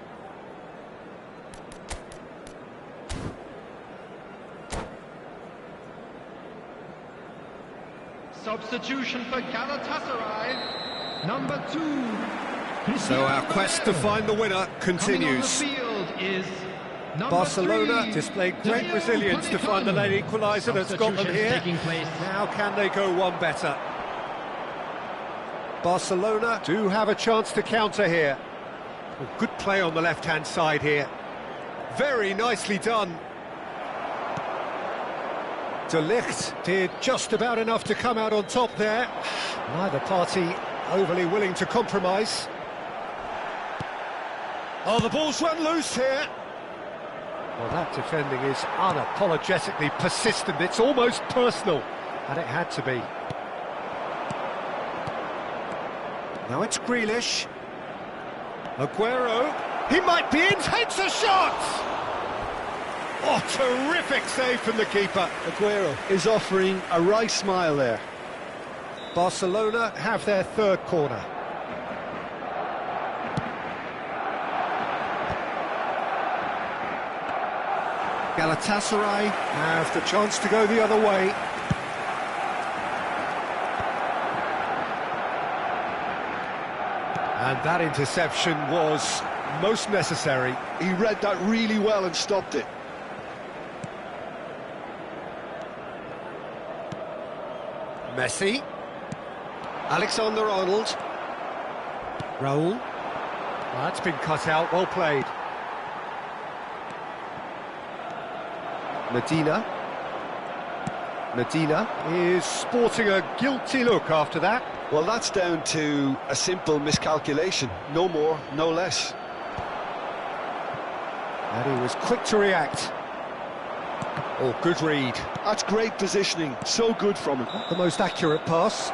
Substitution for Galatasaray. Number 2. So our quest to find the winner continues. Coming on the field is Barcelona 3. displayed great resilience to find the late equaliser that's got them here. Taking place. Now can they go one better? Barcelona do have a chance to counter here. Well, good play on the left-hand side here. Very nicely done. De Ligt did just about enough to come out on top there. Neither party overly willing to compromise. Oh, the ball's run loose here. Well, that defending is unapologetically persistent. It's almost personal, and it had to be. Now it's Grealish. Aguero. He might be in. Takes a shot! Oh, terrific save from the keeper. Aguero is offering a wry smile there. Barcelona have their third corner. Galatasaray have the chance to go the other way. And that interception was most necessary. He read that really well and stopped it. Messi. Alexander-Arnold. Raul. That's been cut out, well played. Medina. Medina is sporting a guilty look after that. Well, that's down to a simple miscalculation. No more, no less. And he was quick to react. Oh, good read. That's great positioning. So good from him. Not the most accurate pass.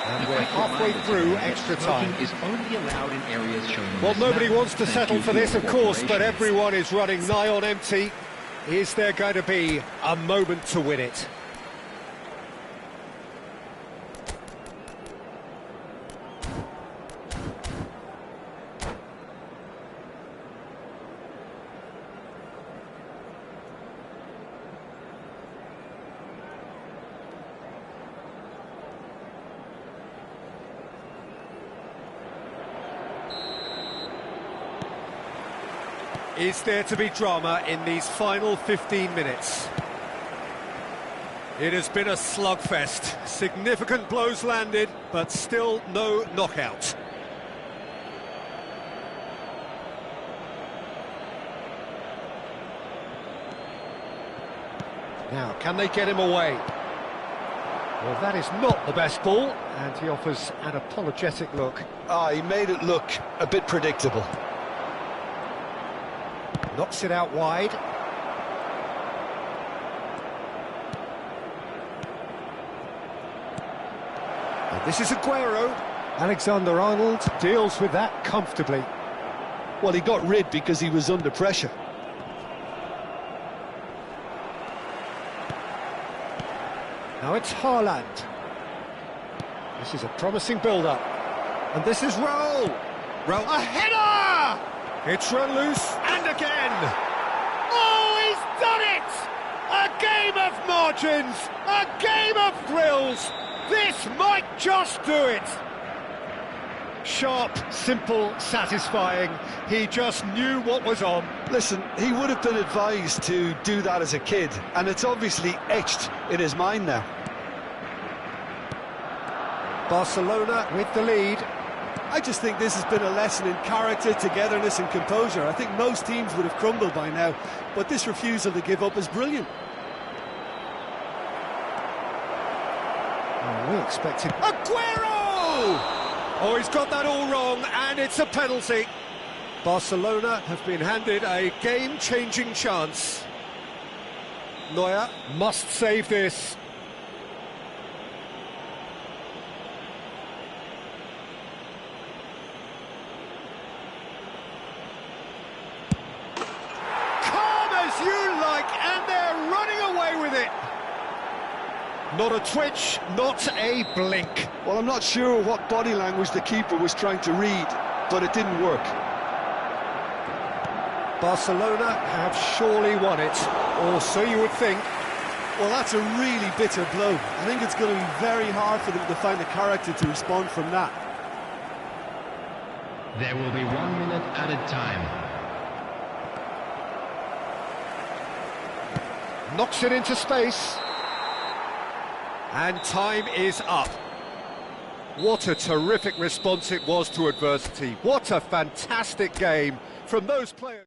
And we're halfway through extra time. Is only allowed in areas showing Well, nobody respect. wants to Thank settle you for this, your of course, but cooperation. everyone is running nigh on empty. Is there going to be a moment to win it? Is there to be drama in these final 15 minutes? It has been a slugfest. Significant blows landed, but still no knockout. Now, can they get him away? Well, that is not the best ball, and he offers an apologetic look. He made it look a bit predictable. Knocks it out wide. And this is Aguero. Alexander-Arnold deals with that comfortably. Well, he got rid because he was under pressure. Now it's Haaland. This is a promising build-up. And this is Raul. Raul, a header! It's run loose, and again! Oh, he's done it! A game of margins, a game of thrills! This might just do it! Sharp, simple, satisfying. He just knew what was on. Listen, he would have been advised to do that as a kid, and it's obviously etched in his mind now. Barcelona with the lead. I just think this has been a lesson in character, togetherness and composure. I think most teams would have crumbled by now, but this refusal to give up is brilliant. Oh, we expected... Aguero! Oh, he's got that all wrong, and it's a penalty. Barcelona have been handed a game-changing chance. Neuer must save this. You like, and they're running away with it. Not a twitch, not a blink. Well, I'm not sure what body language the keeper was trying to read, but it didn't work. Barcelona have surely won it, or so you would think. Well, that's a really bitter blow. I think it's going to be very hard for them to find the character to respond from that. There will be 1 minute added time. Knocks it into space. And time is up. What a terrific response it was to adversity. What a fantastic game from those players.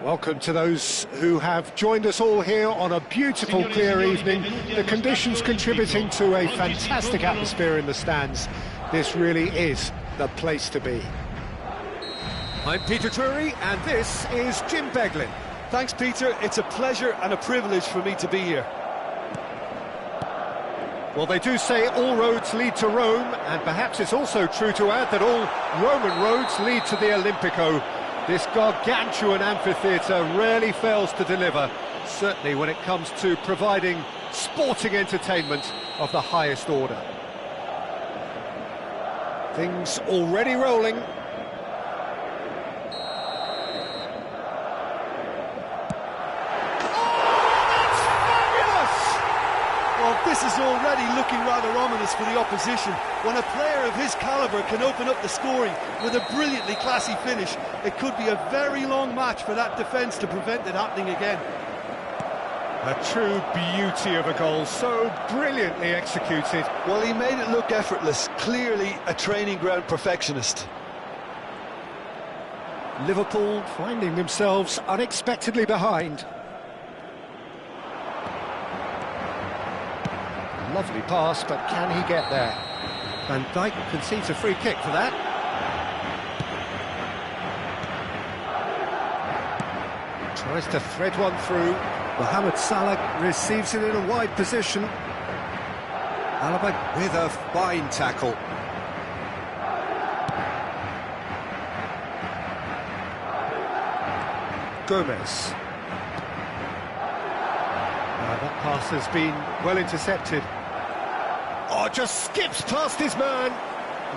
Welcome to those who have joined us all here on a beautiful, clear evening. The conditions contributing to a fantastic atmosphere in the stands. This really is the place to be. I'm Peter Drury, and this is Jim Beglin. Thanks, Peter. It's a pleasure and a privilege for me to be here. Well, they do say all roads lead to Rome, and perhaps it's also true to add that all Roman roads lead to the Olimpico. This gargantuan amphitheatre rarely fails to deliver, certainly when it comes to providing sporting entertainment of the highest order. Things already rolling. Well, this is already looking rather ominous for the opposition. When a player of his calibre can open up the scoring with a brilliantly classy finish, it could be a very long match for that defence to prevent it happening again. A true beauty of a goal, so brilliantly executed. Well, he made it look effortless, clearly a training ground perfectionist. Liverpool finding themselves unexpectedly behind. Lovely pass, but can he get there? Van Dijk concedes a free kick for that. Tries to thread one through. Mohamed Salah receives it in a wide position. Alaba with a fine tackle. Gomez. That pass has been well intercepted. Oh, just skips past his man.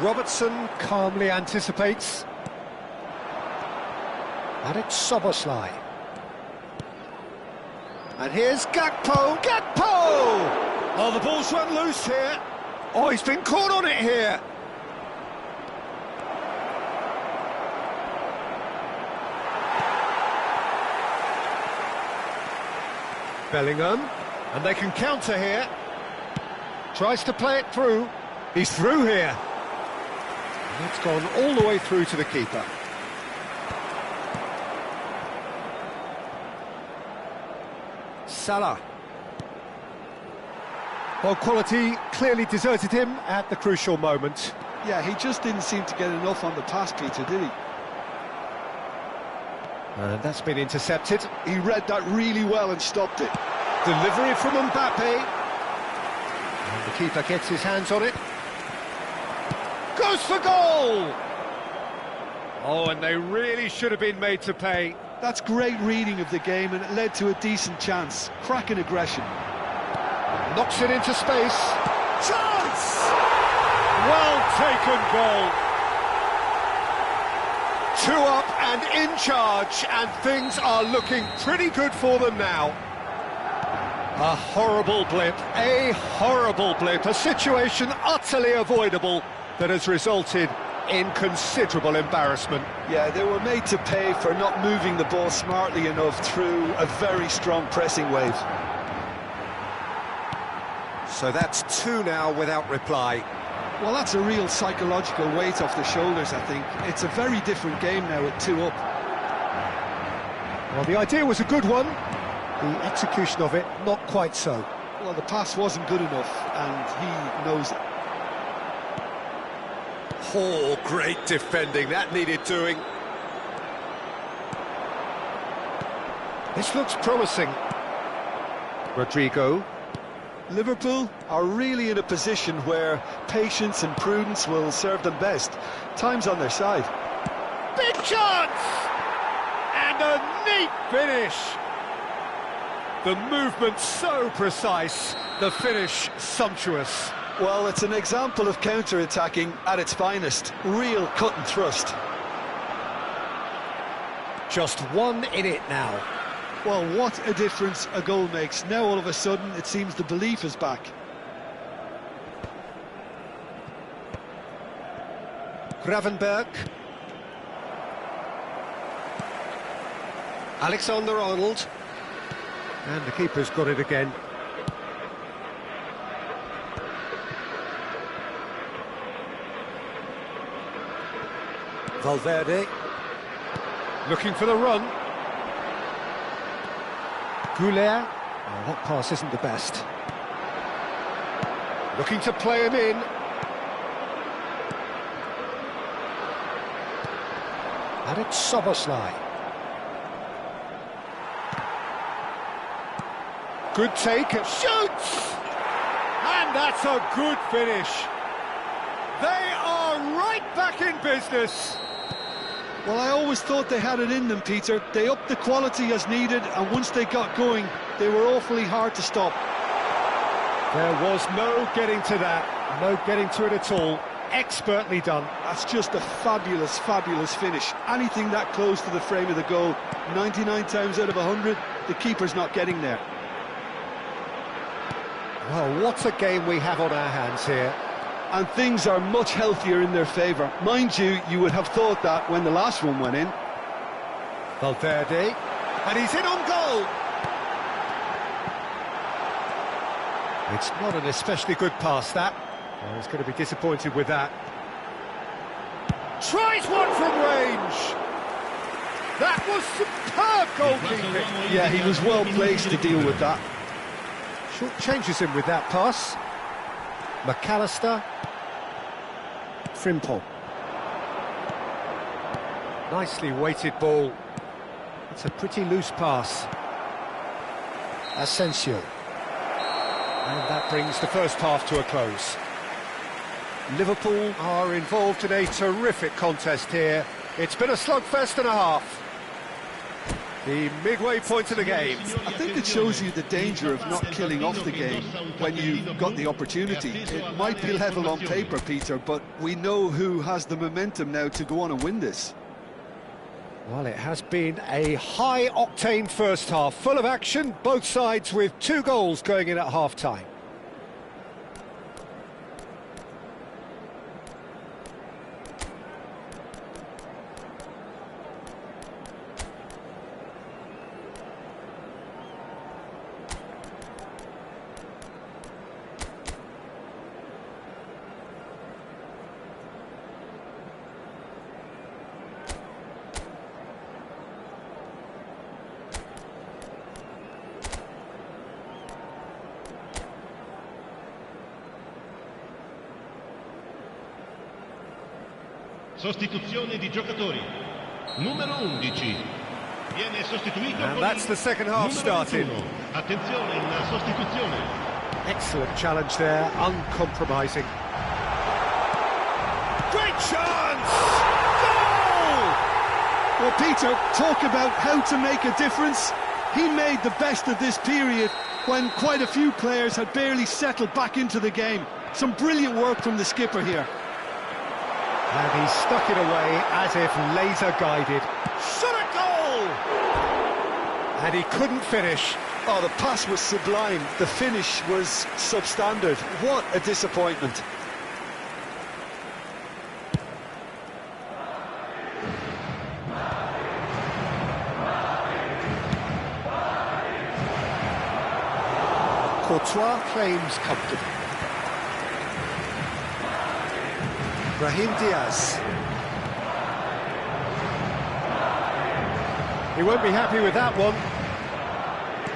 Robertson calmly anticipates. And it's Szoboszlai. And here's Gakpo. Gakpo! Oh, the ball's run loose here. Oh, he's been caught on it here. Bellingham, and they can counter here. Tries to play it through. He's through here. And it's gone all the way through to the keeper. Salah. Well, quality clearly deserted him at the crucial moment. Yeah, he just didn't seem to get enough on the pass, Peter, did he? And that's been intercepted. He read that really well and stopped it. Delivery from Mbappe. And the keeper gets his hands on it. Goes for goal! Oh, and they really should have been made to pay. That's great reading of the game, and it led to a decent chance. Cracking aggression. Knocks it into space. Chance! Well taken goal. 2 up and in charge, and things are looking pretty good for them now. A horrible blip, a situation utterly avoidable that has resulted in considerable embarrassment. Yeah, they were made to pay for not moving the ball smartly enough through a very strong pressing wave. So that's 2 now without reply. Well, that's a real psychological weight off the shoulders, I think. It's a very different game now at 2 up. Well, the idea was a good one. The execution of it, not quite so. Well, the pass wasn't good enough, and he knows it. Oh, great defending. That needed doing. This looks promising. Rodrigo. Liverpool are really in a position where patience and prudence will serve them best. Time's on their side. Big chance! And a neat finish. The movement so precise, the finish sumptuous. Well, it's an example of counter-attacking at its finest. Real cut and thrust. Just 1 in it now. Well, what a difference a goal makes. Now all of a sudden it seems the belief is back. Gravenberg. Alexander-Arnold. And the keeper's got it again. Valverde. Looking for the run. Goulet. Oh, that pass isn't the best. Looking to play him in. And it's Soboslai. Good take, shoots! And that's a good finish. They are right back in business. Well, I always thought they had it in them, Peter. They upped the quality as needed, and once they got going, they were awfully hard to stop. There was no getting to that, no getting to it at all. Expertly done. That's just a fabulous, fabulous finish. Anything that close to the frame of the goal, 99 times out of 100, the keeper's not getting there. Well, what a game we have on our hands here. And things are much healthier in their favour. Mind you, you would have thought that when the last one went in. Valverde, and he's in on goal. It's not an especially good pass, that. Well, he's going to be disappointed with that. Tries one from range. That was superb goalkeeping. Yeah, he was well placed to deal with that. Short changes him with that pass. McAllister. Frimpong. Nicely weighted ball. It's a pretty loose pass. Asensio. And that brings the first half to a close. Liverpool are involved in a terrific contest here. It's been a slugfest and a half. The midway point of the game. I think it shows you the danger of not killing off the game when you've got the opportunity. It might be level on paper, Peter, but we know who has the momentum now to go on and win this. Well, it has been a high-octane first half, full of action, both sides with 2 goals going in at half-time. Sostituzione di giocatori. Numero 11. Viene sostituito And that's the second half started. Attenzione, la sostituzione. Excellent challenge there, uncompromising. Great chance! Goal! Well, Peter, talk about how to make a difference. He made the best of this period when quite a few players had barely settled back into the game. Some brilliant work from the skipper here. And he stuck it away as if laser-guided. Shot a goal! And he couldn't finish. Oh, the pass was sublime. The finish was substandard. What a disappointment. Courtois claims comfortably. Brahim Diaz. He won't be happy with that one.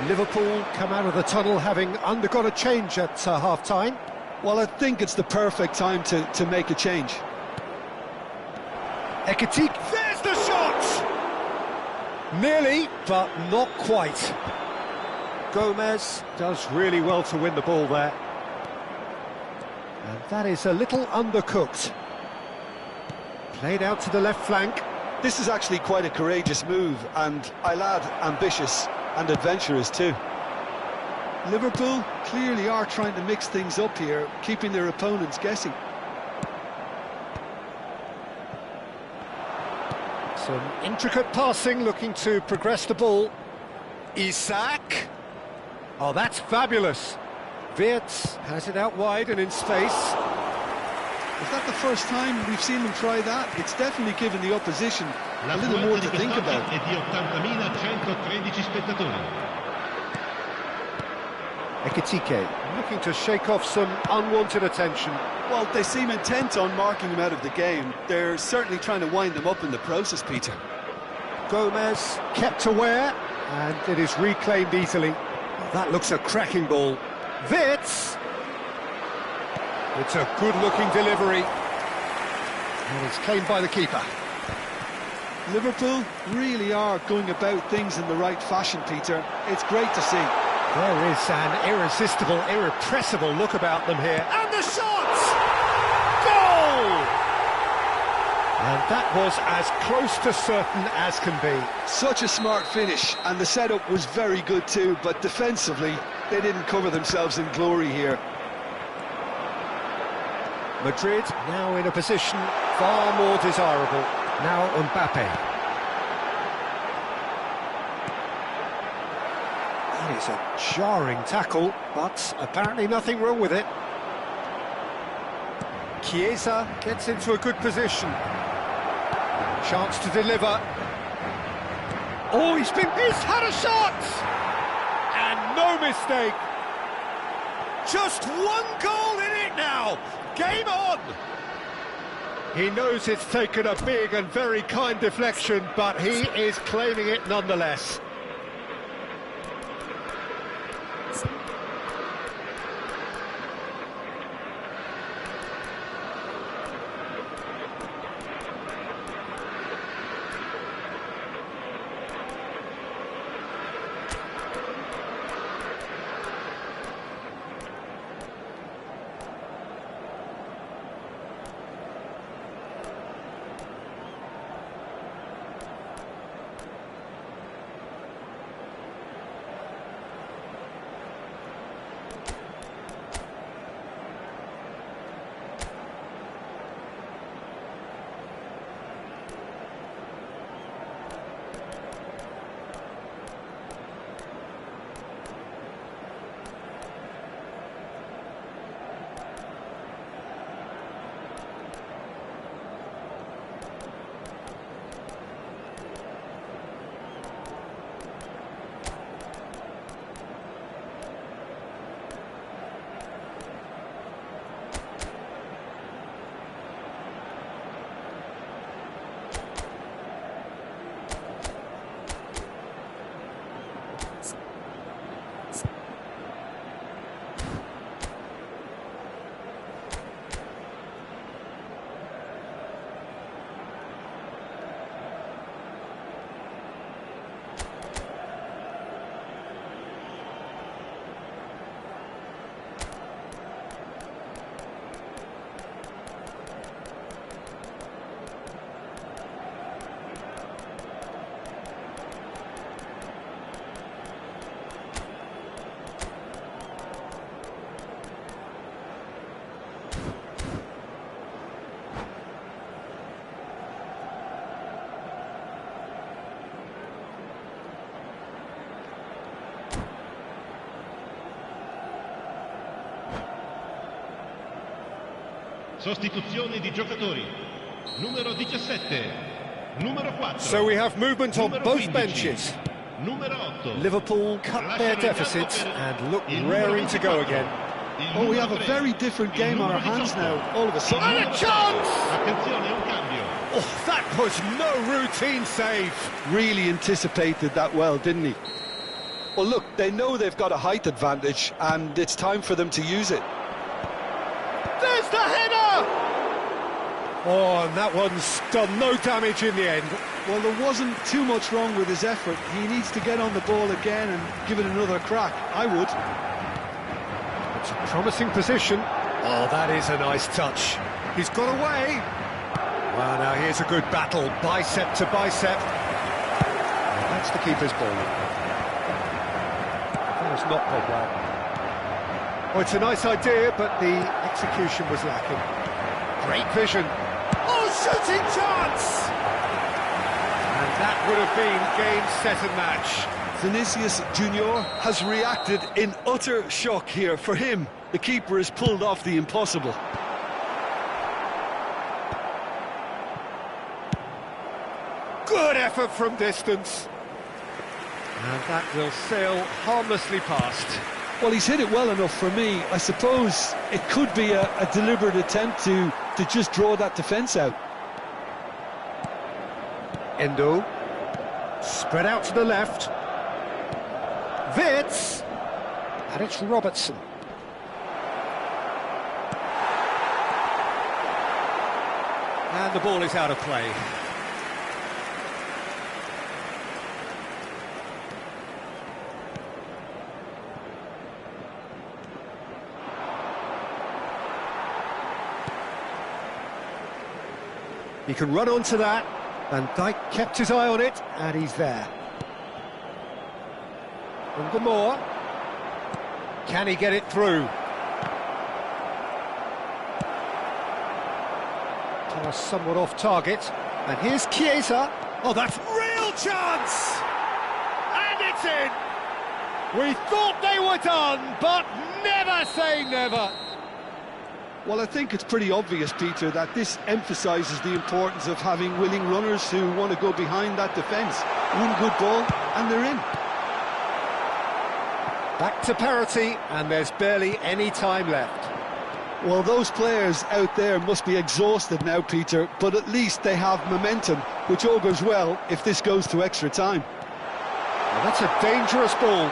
Liverpool come out of the tunnel having undergone a change at half-time. Well, I think it's the perfect time to make a change. Ekitike, there's the shot! Nearly, but not quite. Gomez does really well to win the ball there. And that is a little undercooked. Played out to the left flank. This is actually quite a courageous move, and I'll add ambitious and adventurous too. Liverpool clearly are trying to mix things up here, keeping their opponents guessing. Some intricate passing, looking to progress the ball. Isak. Oh, that's fabulous. Wirtz has it out wide and in space. Is that the first time we've seen them try that? It's definitely given the opposition a little more to think about. È di 80.113 spettatori. Ekitike looking to shake off some unwanted attention. Well, they seem intent on marking him out of the game. They're certainly trying to wind them up in the process, Peter. Gomez kept aware. and it is reclaimed easily. That looks a cracking ball. Wits! It's a good-looking delivery. And it's claimed by the keeper. Liverpool really are going about things in the right fashion, Peter. It's great to see. There is an irresistible, irrepressible look about them here. And the shot! Goal! And that was as close to certain as can be. Such a smart finish, and the setup was very good too, but defensively, they didn't cover themselves in glory here. Madrid now in a position far more desirable. Now Mbappe. That is a jarring tackle, but apparently nothing wrong with it. Chiesa gets into a good position. Chance to deliver. Oh, he's had a shot! And no mistake. Just one goal in it now. Game on! He knows it's taken a big and very kind deflection, but he is claiming it nonetheless. Sostituzione di giocatori. Numero 17, numero 4. So we have movement on both 15, benches. Numero 8. Liverpool cut their deficit and look raring to go again. Oh, we have a very different game on our hands now, all of a sudden. And a chance! Attenzione, un cambio. Oh, that was no routine save. Really anticipated that well, didn't he? Well, look, they know they've got a height advantage, and it's time for them to use it. There's the header! Oh, and that one's done no damage in the end. Well, there wasn't too much wrong with his effort. He needs to get on the ball again and give it another crack. I would. It's a promising position. Oh, that is a nice touch. He's got away. Well, now here's a good battle, bicep to bicep. Well, that's the keeper's ball. That was not played well. Oh, it's a nice idea, but the execution was lacking. Great vision. Oh, shooting chance! And that would have been game, set and match. Vinicius Junior has reacted in utter shock here. For him, the keeper has pulled off the impossible. Good effort from distance. And that will sail harmlessly past. Well, he's hit it well enough for me. I suppose it could be a deliberate attempt to just draw that defence out. Endo. Spread out to the left. Wirtz. And it's Robertson. And the ball is out of play. He can run onto that, and Dijk kept his eye on it, and he's there. Moore. Can he get it through? Somewhat off target, and here's Chiesa. Oh, that's real chance! And it's in! We thought they were done, but never say never. Well, I think it's pretty obvious, Peter, that this emphasises the importance of having willing runners who want to go behind that defence. One good ball, and they're in. Back to parity, and there's barely any time left. Well, those players out there must be exhausted now, Peter, but at least they have momentum, which augurs well if this goes to extra time. Well, that's a dangerous ball.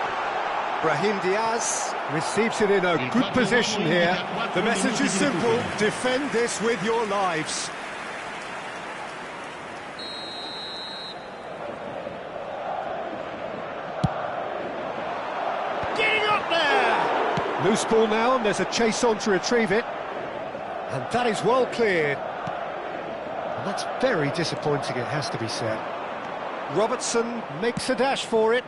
Brahim Diaz receives it in a good position here. The message is simple: defend this with your lives. Getting up there! Loose ball now, and there's a chase on to retrieve it. And that is well cleared. And that's very disappointing, it has to be said. Robertson makes a dash for it.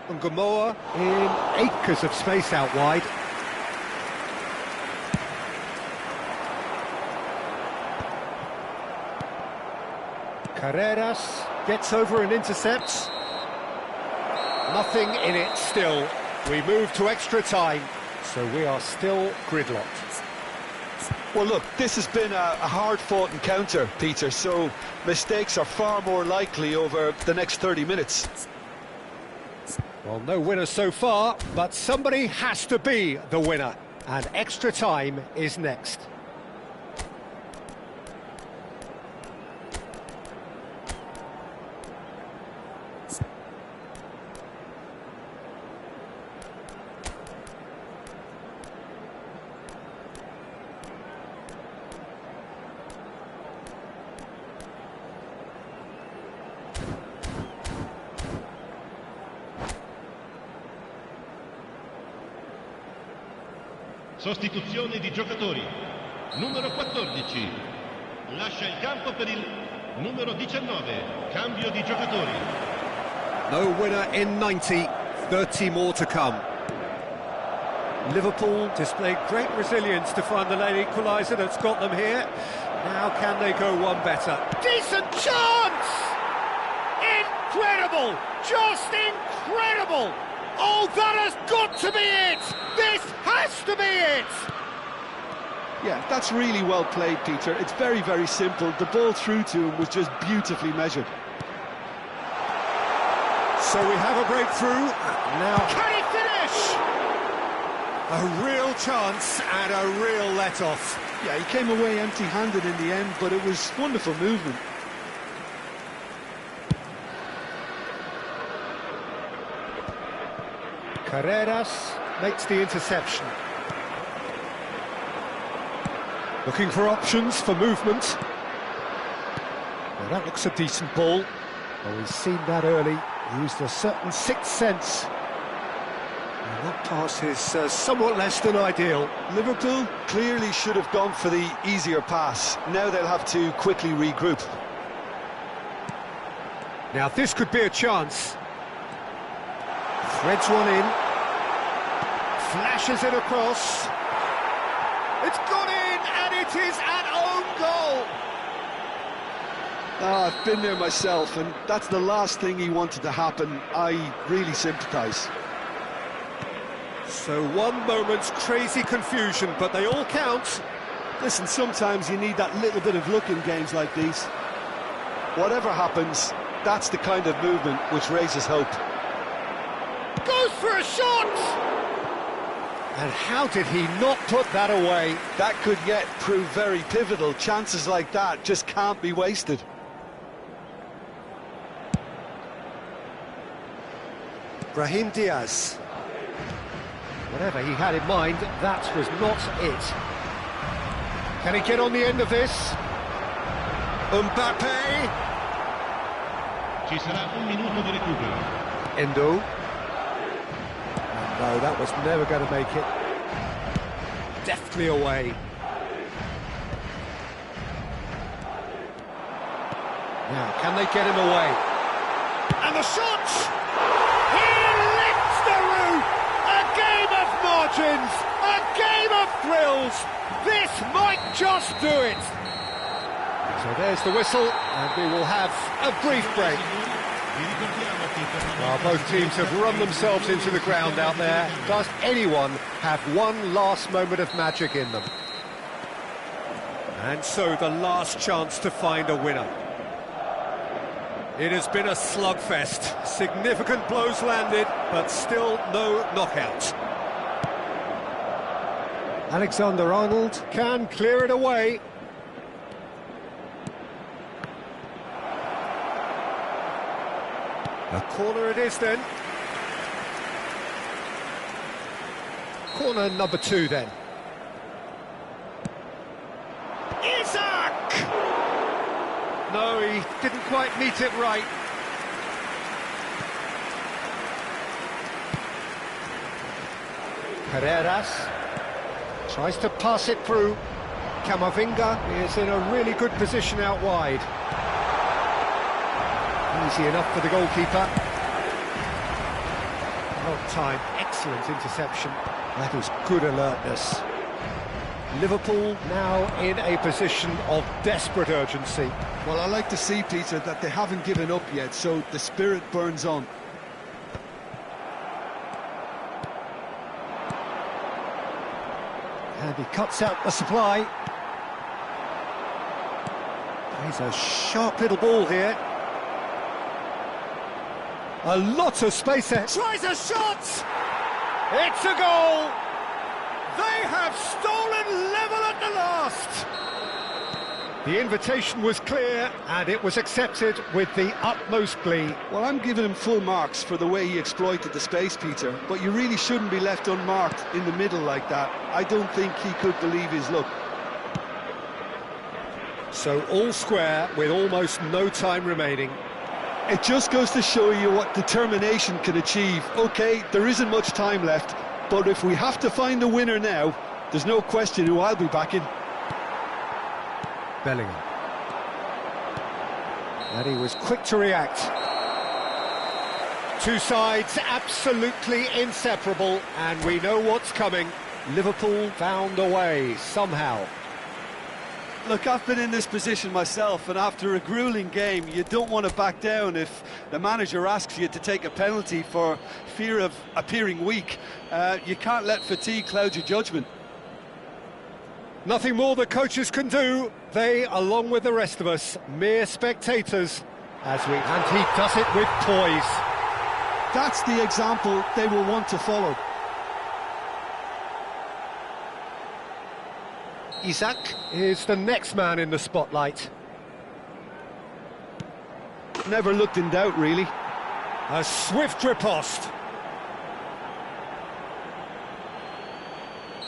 And Gamoa in acres of space out wide. Carreras gets over and intercepts. Nothing in it still. We move to extra time, so we are still gridlocked. Well, look, this has been a hard-fought encounter, Peter, so mistakes are far more likely over the next 30 minutes. Well, no winner so far, but somebody has to be the winner, and extra time is next. Sostituzione di giocatori. Numero 14 lascia il campo per il numero 19. Cambio di giocatori. No winner in 90, 30 more to come. Liverpool displayed great resilience to find the late equaliser that's got them here. Now can they go one better? Decent chance! Incredible! Just incredible! Oh, that has got to be it! This has to be it! Yeah, that's really well played, Peter. It's very, very simple. The ball through to him was just beautifully measured. So we have a breakthrough. Now, can he finish? A real chance and a real let-off. Yeah, he came away empty-handed in the end, but it was wonderful movement. Carreras makes the interception. Looking for options for movement. Well, that looks a decent ball. Well, he's seen that early. Used a certain sixth sense. And that pass is somewhat less than ideal. Liverpool clearly should have gone for the easier pass. Now they'll have to quickly regroup. Now this could be a chance. Threads one in. Flashes it across. It's gone in, and it is an own goal. I've been there myself, and that's the last thing he wanted to happen. I really sympathise. So one moment's crazy confusion, but they all count. Listen, sometimes you need that little bit of luck in games like these. Whatever happens, that's the kind of movement which raises hope. Goes for a shot! And how did he not put that away? That could yet prove very pivotal. Chances like that just can't be wasted. Brahim Diaz. Whatever he had in mind, that was not it. Can he get on the end of this? Mbappe. Ci sarà un minuto di recupero. Endo. No, that was never going to make it. Deftly away. Now, can they get him away? And the shot! He lifts the roof! A game of margins! A game of thrills! This might just do it! So there's the whistle, and we will have a brief break. Well, both teams have run themselves into the ground out there. Does anyone have one last moment of magic in them? And so the last chance to find a winner. It has been a slugfest. Significant blows landed, but still no knockout. Alexander-Arnold can clear it away. A corner it is then. Corner number 2 then. Isaac! No, he didn't quite meet it right. Carreras tries to pass it through. Camavinga is in a really good position out wide. Easy enough for the goalkeeper. Well timed, excellent interception. That is good alertness. Liverpool now in a position of desperate urgency. Well, I like to see, Peter, that they haven't given up yet, so the spirit burns on. And he cuts out the supply. Plays a sharp little ball here. A lot of space there. Tries a shot! It's a goal! They have stolen level at the last! The invitation was clear, and it was accepted with the utmost glee. Well, I'm giving him full marks for the way he exploited the space, Peter, but you really shouldn't be left unmarked in the middle like that. I don't think he could believe his luck. So all square with almost no time remaining. It just goes to show you what determination can achieve. OK, there isn't much time left, but if we have to find the winner now, there's no question who I'll be backing. Bellingham. And he was quick to react. Two sides absolutely inseparable, and we know what's coming. Liverpool found a way, somehow. Look, I've been in this position myself, and after a gruelling game, you don't want to back down if the manager asks you to take a penalty for fear of appearing weak. You can't let fatigue cloud your judgment. Nothing more the coaches can do. They, along with the rest of us, mere spectators, and he does it with poise. That's the example they will want to follow. Isaac is the next man in the spotlight. Never looked in doubt, really. A swift riposte.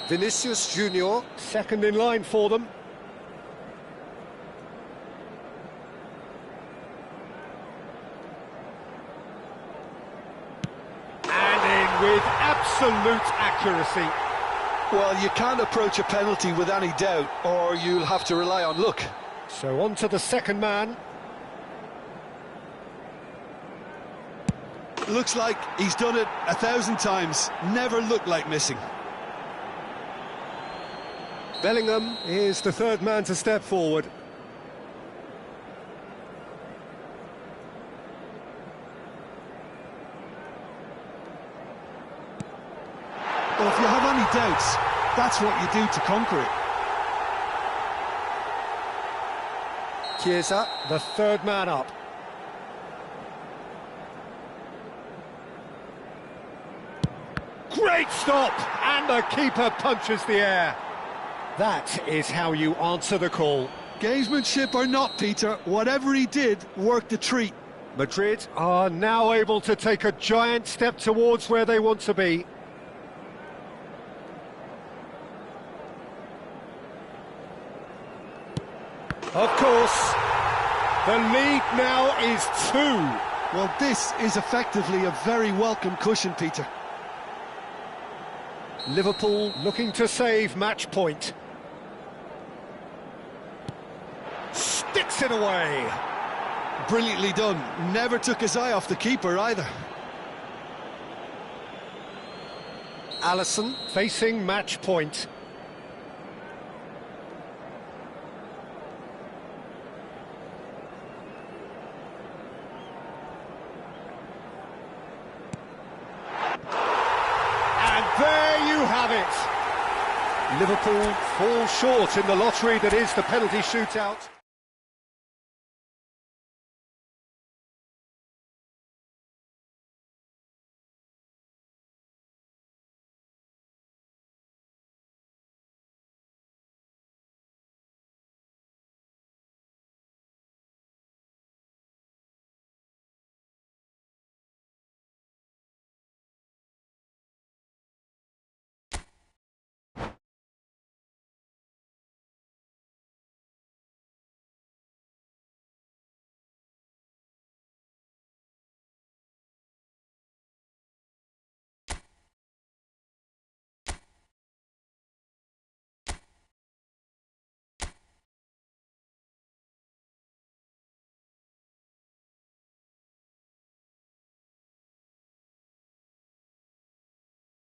Vinicius Junior, second in line for them. And in with absolute accuracy. Well, you can't approach a penalty with any doubt, or you'll have to rely on luck. So on to the second man. Looks like he's done it 1,000 times. Never looked like missing. Bellingham is the third man to step forward. Well, if you have any doubts, that's what you do to conquer it. Chiesa, the third man up. Great stop! And the keeper punches the air. That is how you answer the call. Gamesmanship or not, Peter, whatever he did worked a treat. Madrid are now able to take a giant step towards where they want to be. Of course, the lead now is 2. Well, this is effectively a very welcome cushion, Peter. Liverpool looking to save match point. Sticks it away. Brilliantly done. Never took his eye off the keeper either. Alisson facing match point. And there you have it. Liverpool fall short in the lottery that is the penalty shootout.